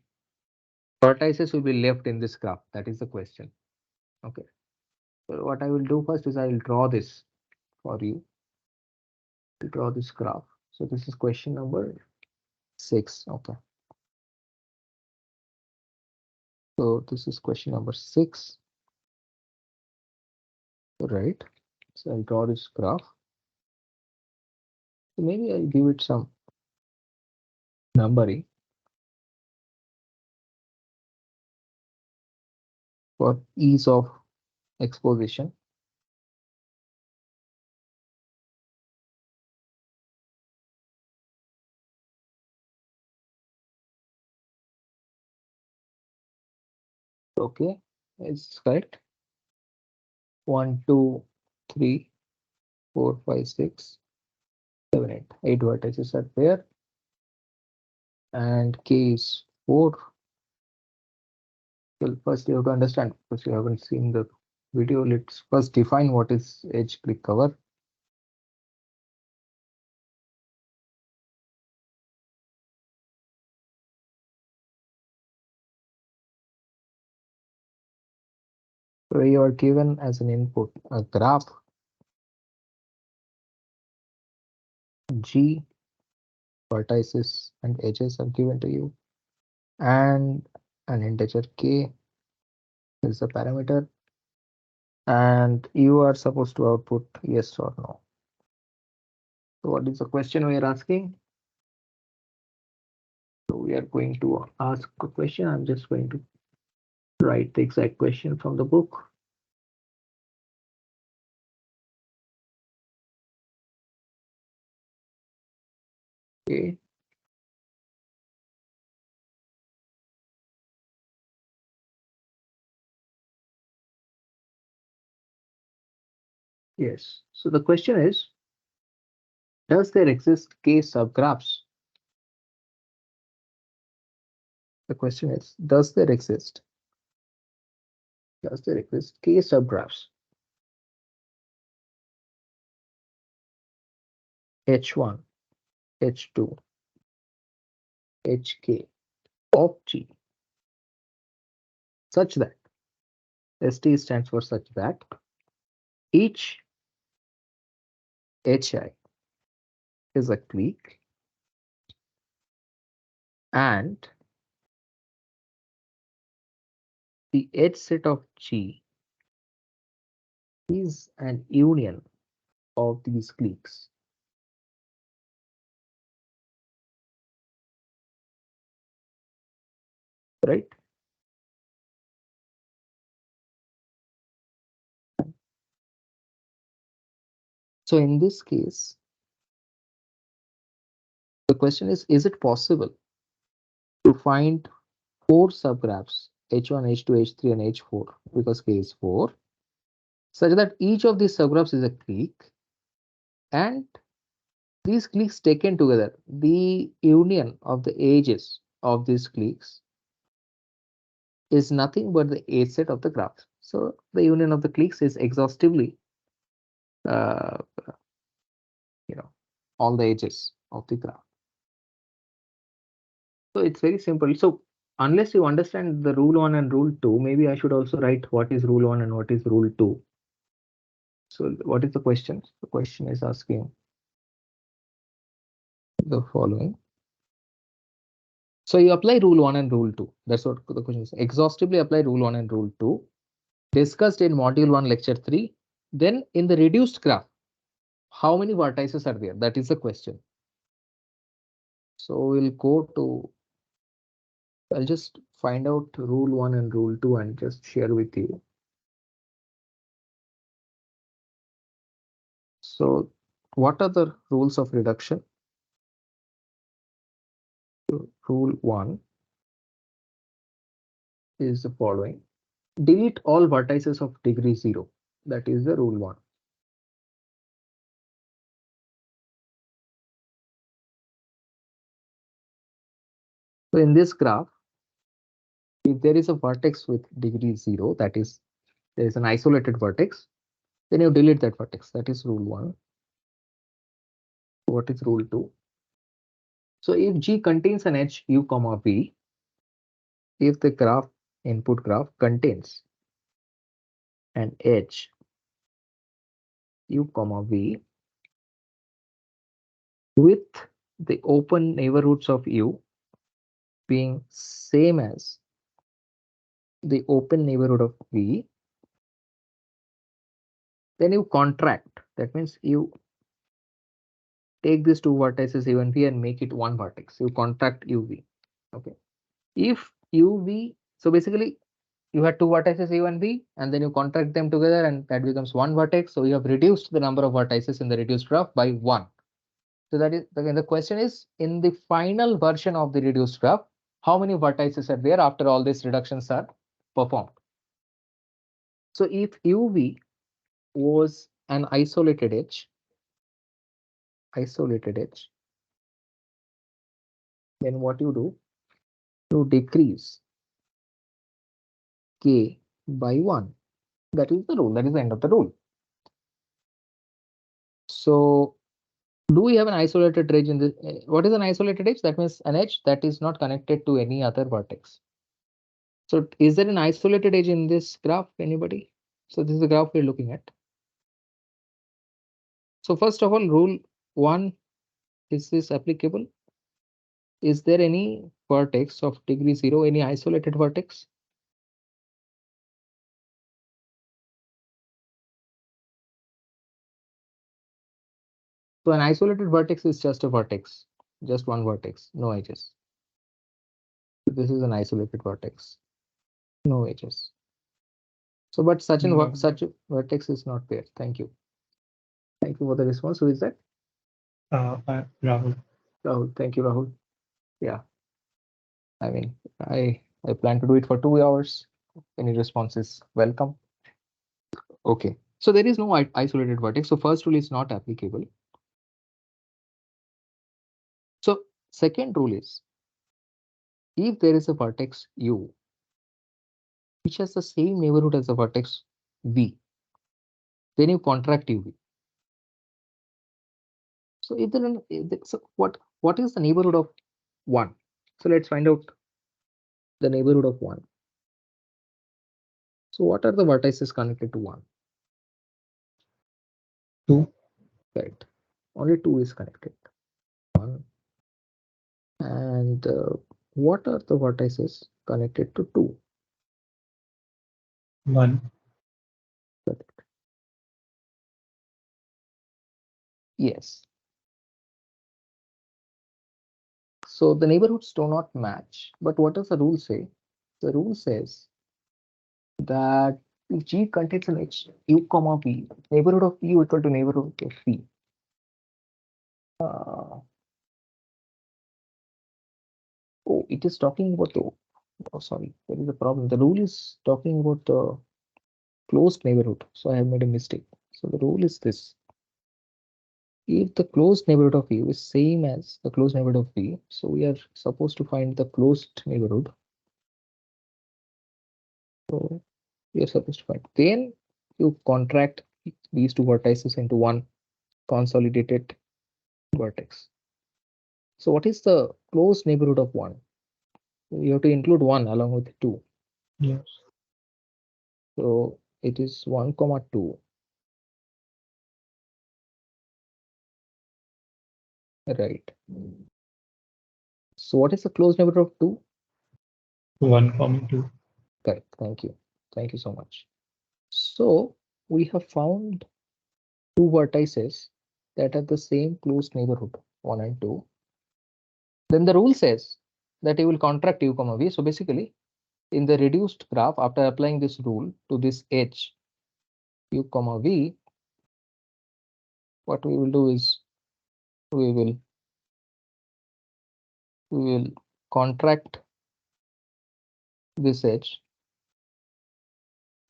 vertices will be left in this graph? That is the question. Okay. So what I will do first is I will draw this for you. I'll draw this graph. So this is question number 6. Okay. So this is question number 6. Right. So I'll draw this graph. So maybe I'll give it some numbering for ease of exposition. Okay, it's correct. 1, 2, 3, 4, 5, 6, 7, 8. 8 vertices are there, and k is 4. Well, first you have to understand, because you haven't seen the video. Let's first define what is edge click cover. So you are given as an input a graph G, vertices and edges are given to you, and an integer k is the parameter, and you are supposed to output yes or no. So what is the question we are asking? So we are going to ask a question. I'm just going to write the exact question from the book. Okay. Yes. So the question is, does there exist k subgraphs? The question is, does there exist k subgraphs? H1, H2, HK of G such that ST stands for such that each HI is a clique and the edge set of G is an union of these cliques. Right? So in this case, the question is it possible to find four subgraphs H1, H2, H3, and H4 because K is 4, such that each of these subgraphs is a clique and these cliques taken together, the union of the edges of these cliques is nothing but the edge set of the graph. So the union of the cliques is exhaustively, uh, all the edges of the graph. So it's very simple. So unless you understand the rule 1 and rule 2, maybe I should also write what is rule 1 and what is rule 2. So what is the question? The question is asking the following. So you apply rule 1 and rule 2. That's what the question is. Exhaustively apply rule 1 and rule 2. Discussed in module 1, lecture 3. Then in the reduced graph, how many vertices are there? That is the question. So we'll go to, I'll just find out rule 1 and rule 2 and just share with you. So what are the rules of reduction? Rule 1 is the following. Delete all vertices of degree 0. That is the rule 1. So in this graph, if there is a vertex with degree 0, that is, there is an isolated vertex, then you delete that vertex. That is rule 1. What is rule 2? So if G contains an edge u comma v, if the graph input graph contains an edge u comma v with the open neighborhoods of u being same as the open neighborhood of v, then you contract. That means you take these two vertices u and v and make it one vertex. You contract uv. Okay. If uv, so basically you had two vertices u and v, and then you contract them together, and that becomes one vertex. So you have reduced the number of vertices in the reduced graph by 1. So that is, again, the question is, in the final version of the reduced graph, how many vertices are there after all these reductions are performed? So if uv was an isolated edge, then what you do? You decrease k by 1. That is the rule. That is the end of the rule. So do we have an isolated edge in this? What is an isolated edge? That means an edge that is not connected to any other vertex. So is there an isolated edge in this graph? Anybody? So this is the graph we're looking at. So first of all, rule 1, is this applicable? Is there any vertex of degree 0, any isolated vertex? So an isolated vertex is just a vertex, just one vertex, no edges. This is an isolated vertex, no edges. So, but such a vertex is not there. Thank you. Thank you for the response. Who is that? Rahul. Rahul. Thank you, Rahul. Yeah. I mean, I plan to do it for 2 hours. Any responses? Welcome. Okay. So there is no isolated vertex. So first rule is not applicable. So second rule is, if there is a vertex U which has the same neighborhood as the vertex V, then you contract UV. So so what is the neighborhood of 1? So let's find out the neighborhood of 1. So what are the vertices connected to 1? 2. Right. Only 2 is connected. 1. And what are the vertices connected to 2? 1. Correct. Yes. So the neighborhoods do not match. But what does the rule say? The rule says that if G contains an H, U comma V, neighborhood of U equal to neighborhood of V. Oh, it is talking about the. Oh, sorry, there is a problem. The rule is talking about the closed neighborhood. So I have made a mistake. So the rule is this. If the closed neighborhood of U is same as the closed neighborhood of V, so we are supposed to find the closed neighborhood. So we are supposed to find. Then you contract these two vertices into one consolidated vertex. So what is the closed neighborhood of 1? You have to include 1 along with 2. Yes. So it is 1 comma 2. Right. So what is the closed neighborhood of 2? 1,2. Correct. Thank you. Thank you so much. So we have found two vertices that have the same closed neighborhood, 1 and 2. Then the rule says that you will contract U comma V. So basically, in the reduced graph, after applying this rule to this edge, U comma V, what we will do is we will contract this edge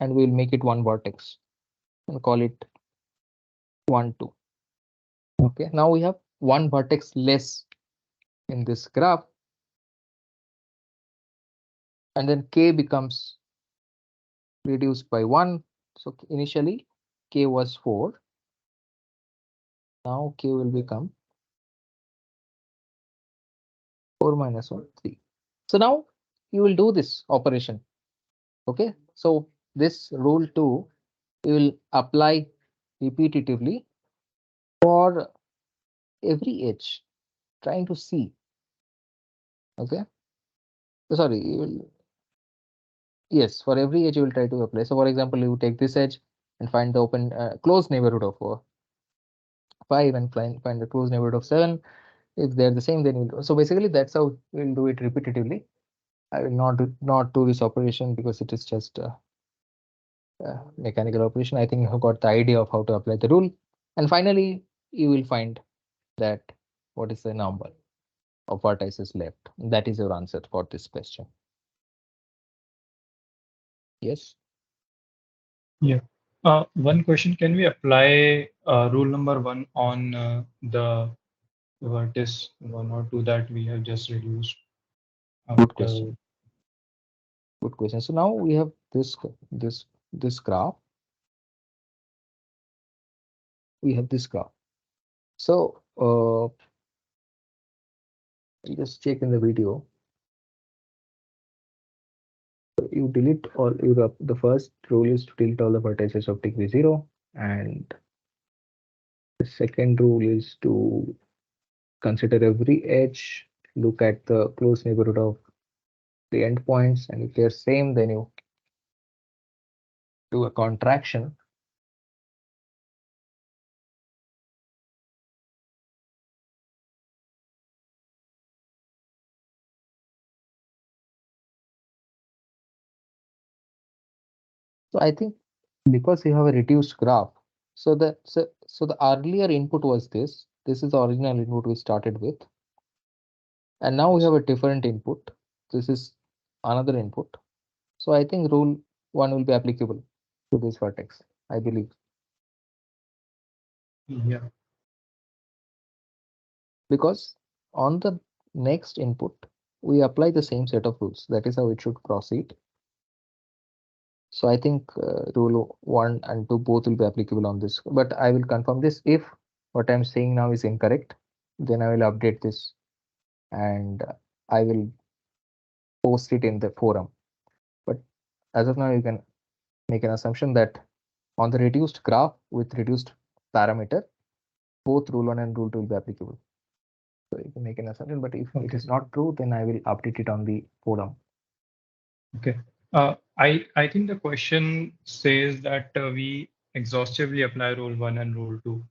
and we'll make it one vertex and call it 1, 2. Okay, now we have one vertex less in this graph, and then K becomes reduced by 1. So initially K was 4. Now K will become 4 minus 1, 3. So now you will do this operation. Okay, so this rule 2 you will apply repetitively for every edge, trying to see. Okay, so sorry, you will, yes, for every edge you will try to apply. So for example, you take this edge and find the open closed neighborhood of 5 and find the closed neighborhood of 7. If they're the same, then you'll do. So basically that's how we'll do it repetitively. I will not do this operation because it is just a mechanical operation. I think you have got the idea of how to apply the rule. And finally, you will find that what is the number of vertices left. That is your answer for this question. Yes. Yeah. One question, can we apply rule number 1 on the vertex 1 or 2 that we have just reduced? Good question. Good question. So now we have this graph. We have this graph. So I'll just check in the video. You delete all the first rule is to delete all the vertices of degree 0, and the second rule is to consider every edge, look at the close neighborhood of the endpoints, and if they're same, then you do a contraction. So I think because you have a reduced graph, so the earlier input was this. This is the original input we started with, and now we have a different input. This is another input. So I think rule 1 will be applicable to this vertex, I believe. Yeah. Because on the next input, we apply the same set of rules. That is how it should proceed. So I think rule 1 and 2 both will be applicable on this. But I will confirm this. If what I'm saying now is incorrect, then I will update this and I will post it in the forum. But as of now, you can make an assumption that on the reduced graph with reduced parameter, both rule 1 and rule 2 will be applicable. So you can make an assumption, but if it is not true, then I will update it on the forum. Okay. I think the question says that we exhaustively apply rule 1 and rule 2.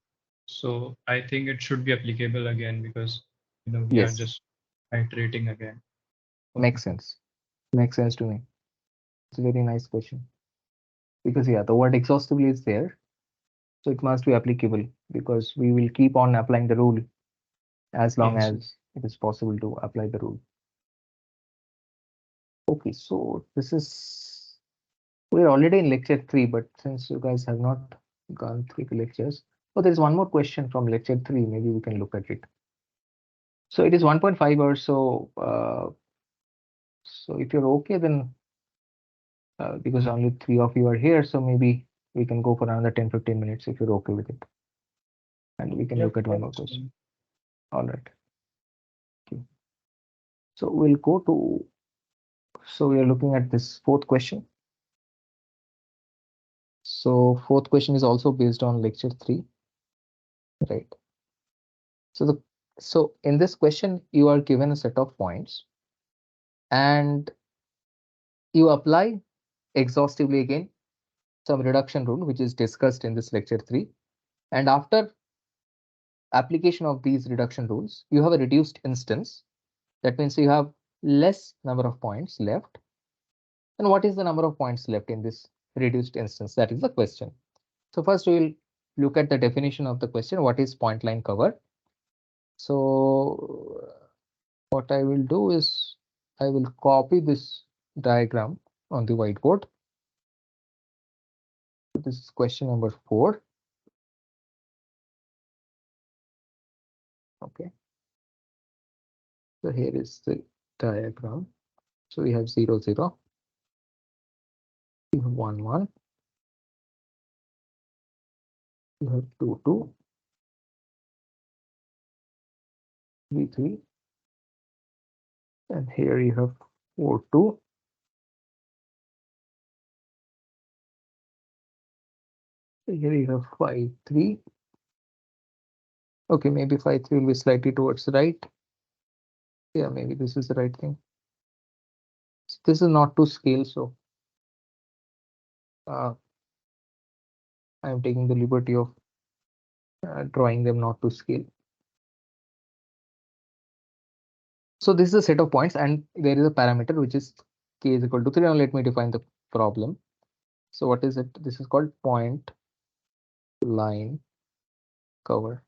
So I think it should be applicable again because we are Yes, just iterating again. Okay. makes sense. Makes sense to me. It's a very nice question. Because yeah, the word exhaustively is there. So it must be applicable because we will keep on applying the rule as long Yes. as it is possible to apply the rule. Okay, so this is, we're already in lecture 3, but since you guys have not gone through the lectures, oh, there's one more question from lecture 3. Maybe we can look at it. So it is 1.5 hours. So if you're okay, then because only 3 of you are here, so maybe we can go for another 10-15 minutes if you're okay with it. And we can Yeah, look at one more that's question. fine. All right. Okay. So we'll go to, so we are looking at this fourth question. So fourth question is also based on lecture 3, right? So in this question, you are given a set of points and you apply exhaustively again some reduction rule, which is discussed in this lecture 3. And after application of these reduction rules, you have a reduced instance. That means you have less number of points left. And what is the number of points left in this reduced instance? That is the question. So first we will look at the definition of the question. What is point line cover? So what I will do is I will copy this diagram on the whiteboard. This is question number 4. Okay. So here is the diagram. So we have 0, 0. We have 1, 1. We have 2, 2. 3, 3. And here you have 4, 2. Here you have 5, 3. Okay, maybe 5, 3 will be slightly towards the right. Yeah, maybe this is the right thing. This is not to scale, so I'm taking the liberty of drawing them not to scale. So this is a set of points and there is a parameter which is k is equal to 3. Now let me define the problem. So what is it? This is called point line cover.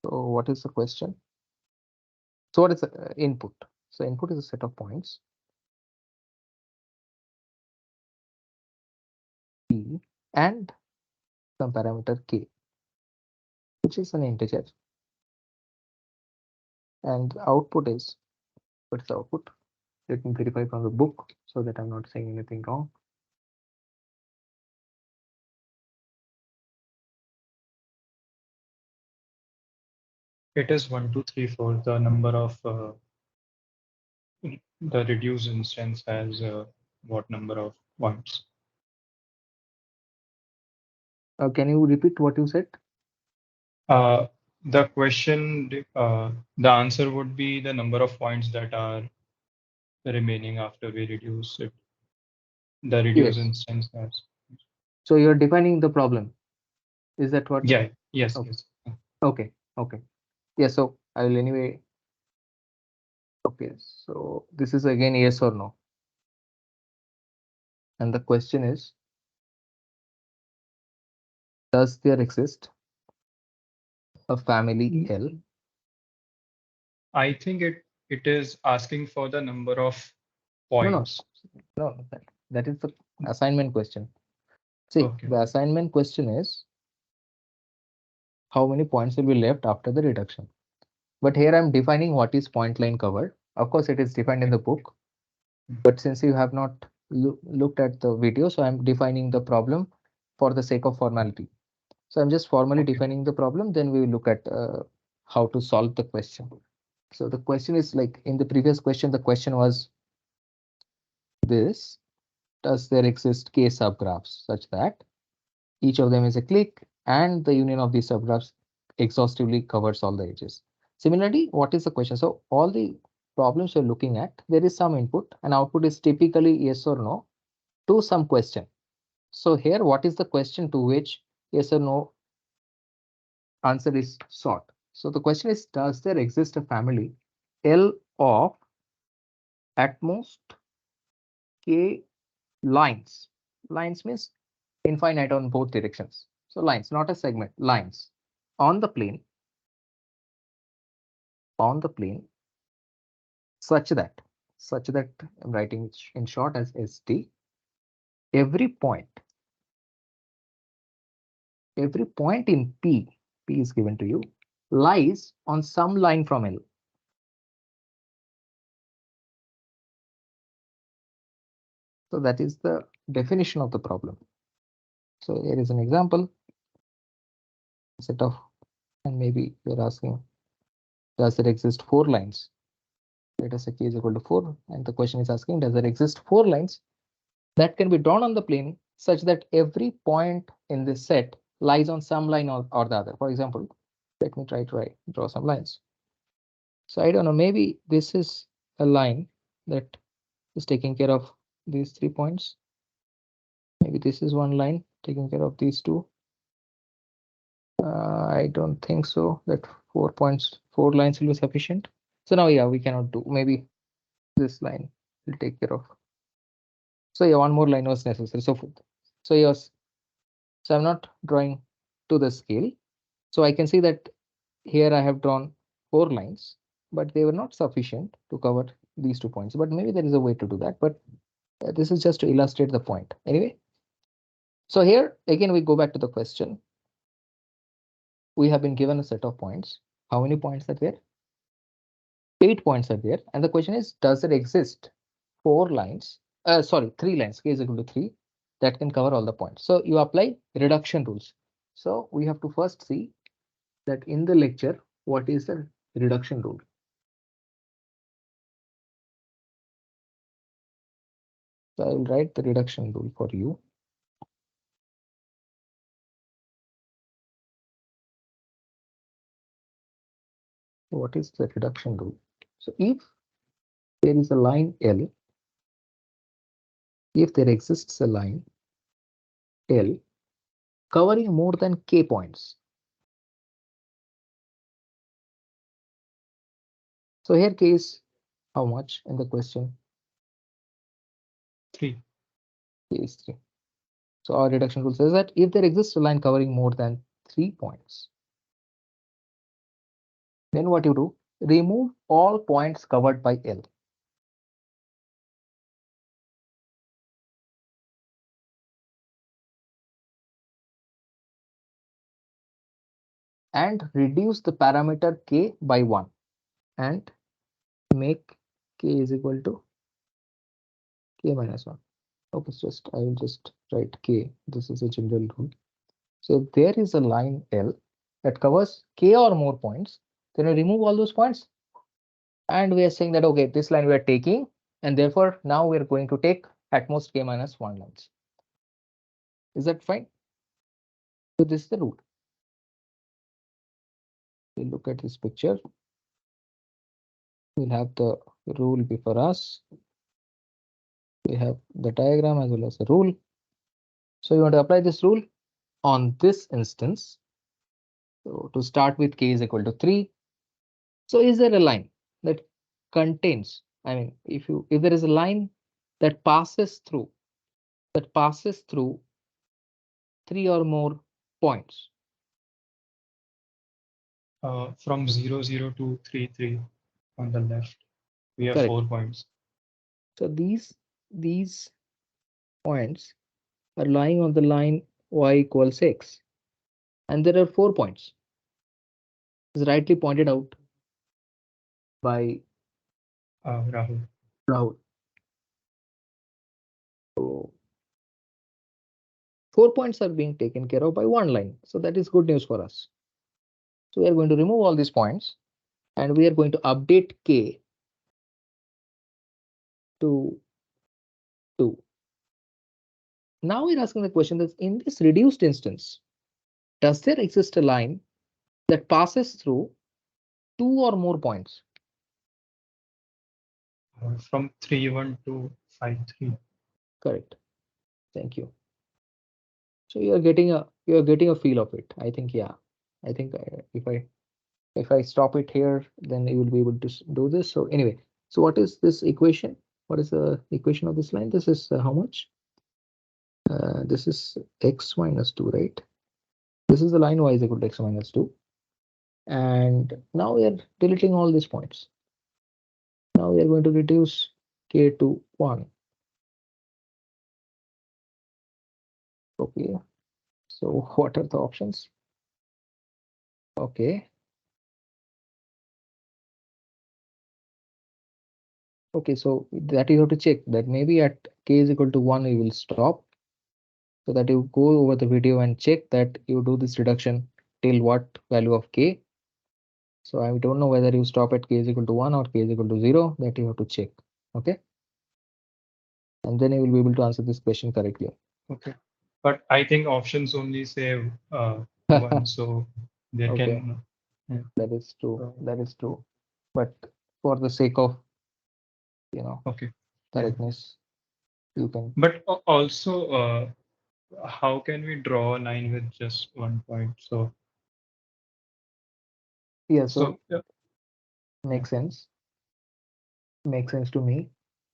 So what is the question? So what is the input? So input is a set of points p and some parameter k, which is an integer. And the output is, what's the output? Let me verify from the book so that I'm not saying anything wrong. It is 1, 2, 3, 4. The number of the reduced instance has what number of points? Can you repeat what you said? The question, the answer would be the number of points that are remaining after we reduce it. The reduced Yes. instance has. So you're defining the problem. Is that what? Yeah. Yes. Okay. Yes. Okay. Okay. Yeah. So I will anyway. Okay. Okay, so this is again yes or no. And the question is, does there exist a family L? I think it is asking for the number of No, points. that is the assignment question. See, Okay. the assignment question is how many points will be left after the reduction. But here I'm defining what is point line covered. Of course, it is defined in the book. But since you have not looked at the video, so I'm defining the problem for the sake of formality. So I'm just formally defining the problem, then we will look at how to solve the question. So the question is like in the previous question, the question was this: does there exist k subgraphs such that each of them is a clique and the union of these subgraphs exhaustively covers all the edges? Similarly, what is the question? So all the problems you're looking at, there is some input and output is typically yes or no to some question. So here, what is the question to which yes or no answer is sought? So the question is, does there exist a family L of at most k lines? Lines means infinite on both directions. So lines, not a segment, lines on the plane, such that I'm writing it in short as ST, every point in P is given to you, lies on some line from L. So that is the definition of the problem. So here is an example, set of, and maybe you're asking, does there exist 4 lines? Let us say k is equal to 4, and the question is asking, does there exist 4 lines that can be drawn on the plane such that every point in this set lies on some line or the other? For example, let me try to draw some lines. So I don't know, maybe this is a line that is taking care of these 3 points. Maybe this is one line taking care of these 2. I don't think so that 4 lines will be sufficient. So now, yeah, we cannot do. Maybe this line will take care of. So yeah, one more line was necessary. So yes, so I'm not drawing to the scale. So I can see that here I have drawn 4 lines, but they were not sufficient to cover these 2 points. But maybe there is a way to do that. But this is just to illustrate the point. Anyway, so here again we go back to the question. We have been given a set of points. How many points are there? 8 points are there, and the question is, does there exist 3 lines, k is equal to 3, that can cover all the points? So you apply reduction rules. So we have to first see that in the lecture, what is the reduction rule? So I will write the reduction rule for you. What is the reduction rule? So if there is a line L, if there exists a line L covering more than k points. So here k is how much in the question? 3. K is 3. So our reduction rule says that if there exists a line covering more than 3 points, then what you do? Remove all points covered by L. And reduce the parameter k by 1 and make k is equal to k minus 1. Okay, I will just write k. This is a general rule. So if there is a line L that covers k or more points, then we remove all those points. And we are saying that, okay, this line we are taking, and therefore now we are going to take at most k minus 1 lines. Is that fine? So this is the rule. We look at this picture. We'll have the rule before us. We have the diagram as well as the rule. So you want to apply this rule on this instance. So to start with, k is equal to 3. So is there a line that contains, I mean, if there is a line that passes through 3 or more points. From 0, 0 to 3, 3 on the left, we have Correct. 4 points. So these points are lying on the line y equals x, and there are 4 points. It's rightly pointed out by Rahul. Rahul. So 4 points are being taken care of by one line. So that is good news for us. So we are going to remove all these points and we are going to update k to 2. Now we're asking the question that in this reduced instance, does there exist a line that passes through 2 or more points? From 3, 1 to 5, 3. Correct. Thank you. So you're getting a feel of it. I think, yeah. I think if I stop it here, then you will be able to do this. So anyway, so what is this equation? What is the equation of this line? This is how much? This is x minus 2, right? This is the line y is equal to x minus 2. And now we are deleting all these points. Now we are going to reduce k to 1. Okay. So what are the options? Okay. Okay, so that you have to check that maybe at k is equal to 1, you will stop. So that you go over the video and check that you do this reduction till what value of k. So I don't know whether you stop at k is equal to 1 or k is equal to 0, that you have to check. Okay. And then you will be able to answer this question correctly. Okay. But I think options only say 1, so there Okay. can. Yeah. That is true. That is true. But for the sake of, Okay. correctness, you can. But also, how can we draw a line with just 1 point? So Yeah, so yeah. makes sense. Makes sense to me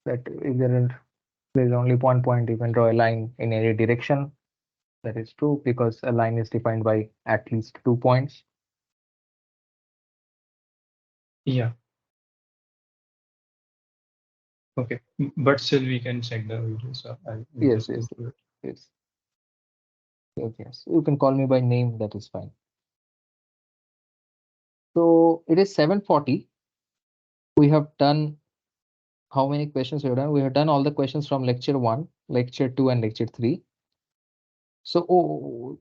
that if there is only 1 point, you can draw a line in any direction. That is true because a line is defined by at least 2 points. Yeah. Okay, but still we can check the video. So I'll Yes, just go through it. yes. Yes. You can call me by name. That is fine. So it is 7:40. We have done how many questions we have done? We have done all the questions from lecture 1, lecture 2, and lecture 3. So,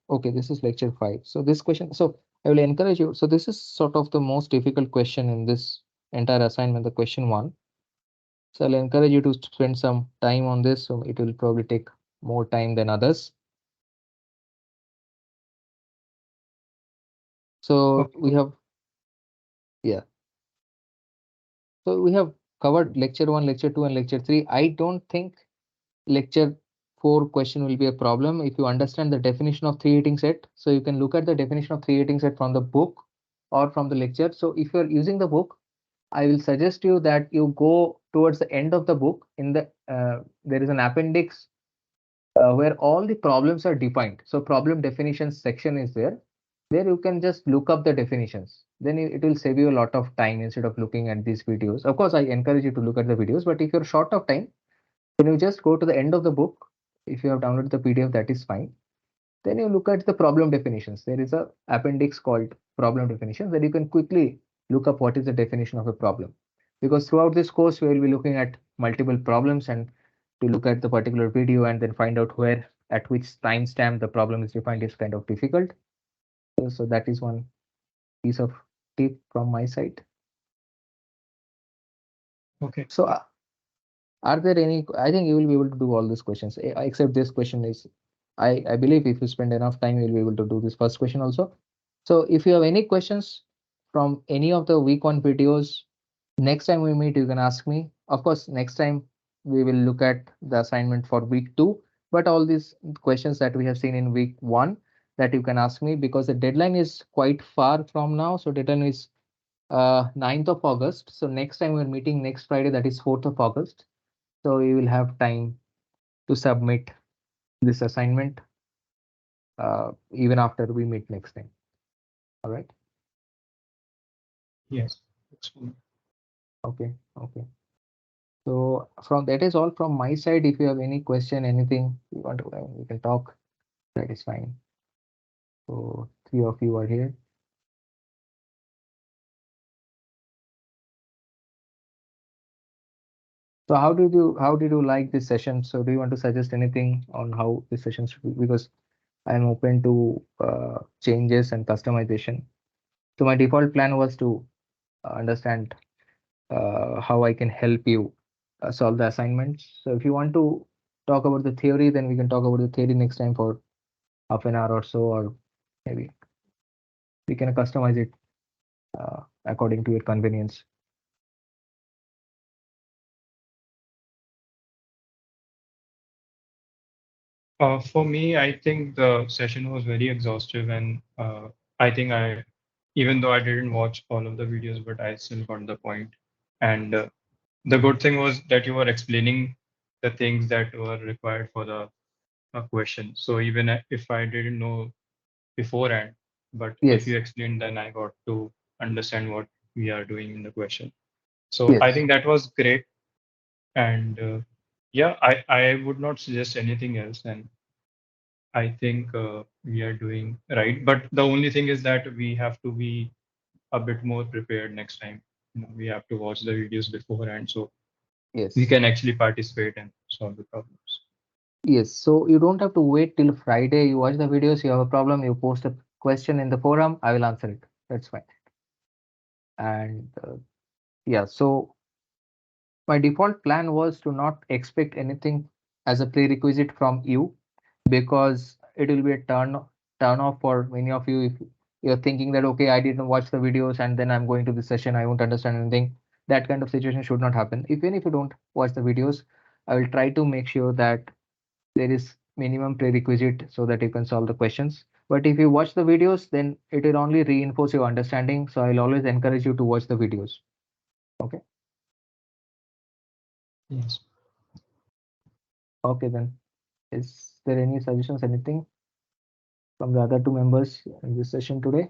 okay, this is lecture 5. So this question, so I will encourage you. So this is sort of the most difficult question in this entire assignment, the question 1. So I'll encourage you to spend some time on this. So it will probably take more time than others. So Okay. we have, yeah. So we have covered lecture 1, lecture 2, and lecture 3. I don't think lecture 4 question will be a problem if you understand the definition of three heating set. So you can look at the definition of three heating set from the book or from the lecture. So if you're using the book, I will suggest you that you go towards the end of the book. In the there is an appendix where all the problems are defined. So problem definitions section is there. There you can just look up the definitions. Then it will save you a lot of time instead of looking at these videos. Of course, I encourage you to look at the videos, but if you're short of time, then you just go to the end of the book. If you have downloaded the PDF, that is fine. Then you look at the problem definitions. There is a appendix called problem definitions that you can quickly look up what is the definition of a problem. Because throughout this course, we will be looking at multiple problems and to look at the particular video and then find out where at which timestamp the problem is defined is kind of difficult. So that is one piece of tip from my side. Okay. So are there any, I think you will be able to do all these questions, except this question is, I believe if you spend enough time, you'll be able to do this first question also. So if you have any questions from any of the week 1 videos, next time we meet, you can ask me. Of course, next time we will look at the assignment for week 2, but all these questions that we have seen in week 1 that you can ask me because the deadline is quite far from now. So deadline is 9th of August. So next time we're meeting next Friday, that is 4th of August. So we will have time to submit this assignment even after we meet next time. All right. Yes. That's fine. Okay. Okay. So from that is all from my side. If you have any question, anything you want to, we can talk. That is fine. So 3 of you are here. So how did you like this session? So do you want to suggest anything on how this session should be? Because I'm open to changes and customization. So my default plan was to understand how I can help you solve the assignments. So if you want to talk about the theory, then we can talk about the theory next time for half an hour or so, or maybe we can customize it according to your convenience. For me, I think the session was very exhaustive, and I think even though I didn't watch all of the videos, but I still got the point. And the good thing was that you were explaining the things that were required for the question. So even if I didn't know beforehand, but if Yes, you explained, then I got to understand what we are doing in the question. So I yes, think that was great. And yeah, I would not suggest anything else. And I think we are doing right. But the only thing is that we have to be a bit more prepared next time. We have to watch the videos beforehand so we yes, can actually participate and solve the problems. yes. So you don't have to wait till Friday. You watch the videos, you have a problem, you post a question in the forum, I will answer it. That's fine. And yeah, so my default plan was to not expect anything as a prerequisite from you, because it will be a turn off for many of you if you're thinking that okay, I didn't watch the videos and then I'm going to the session, I won't understand anything. That kind of situation should not happen. Even if you don't watch the videos, I will try to make sure that there is minimum prerequisite so that you can solve the questions. But if you watch the videos, then it will only reinforce your understanding. So I'll always encourage you to watch the videos. Okay. Yes. Okay, then. Is there any suggestions, anything from the other two members in this session today?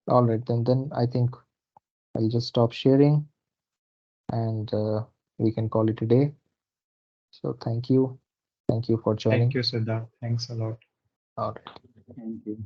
All right, then I think I'll just stop sharing and we can call it a day. So thank you. Thank you for Thank joining. you, Siddharth. Thanks a lot. All right. Thank you.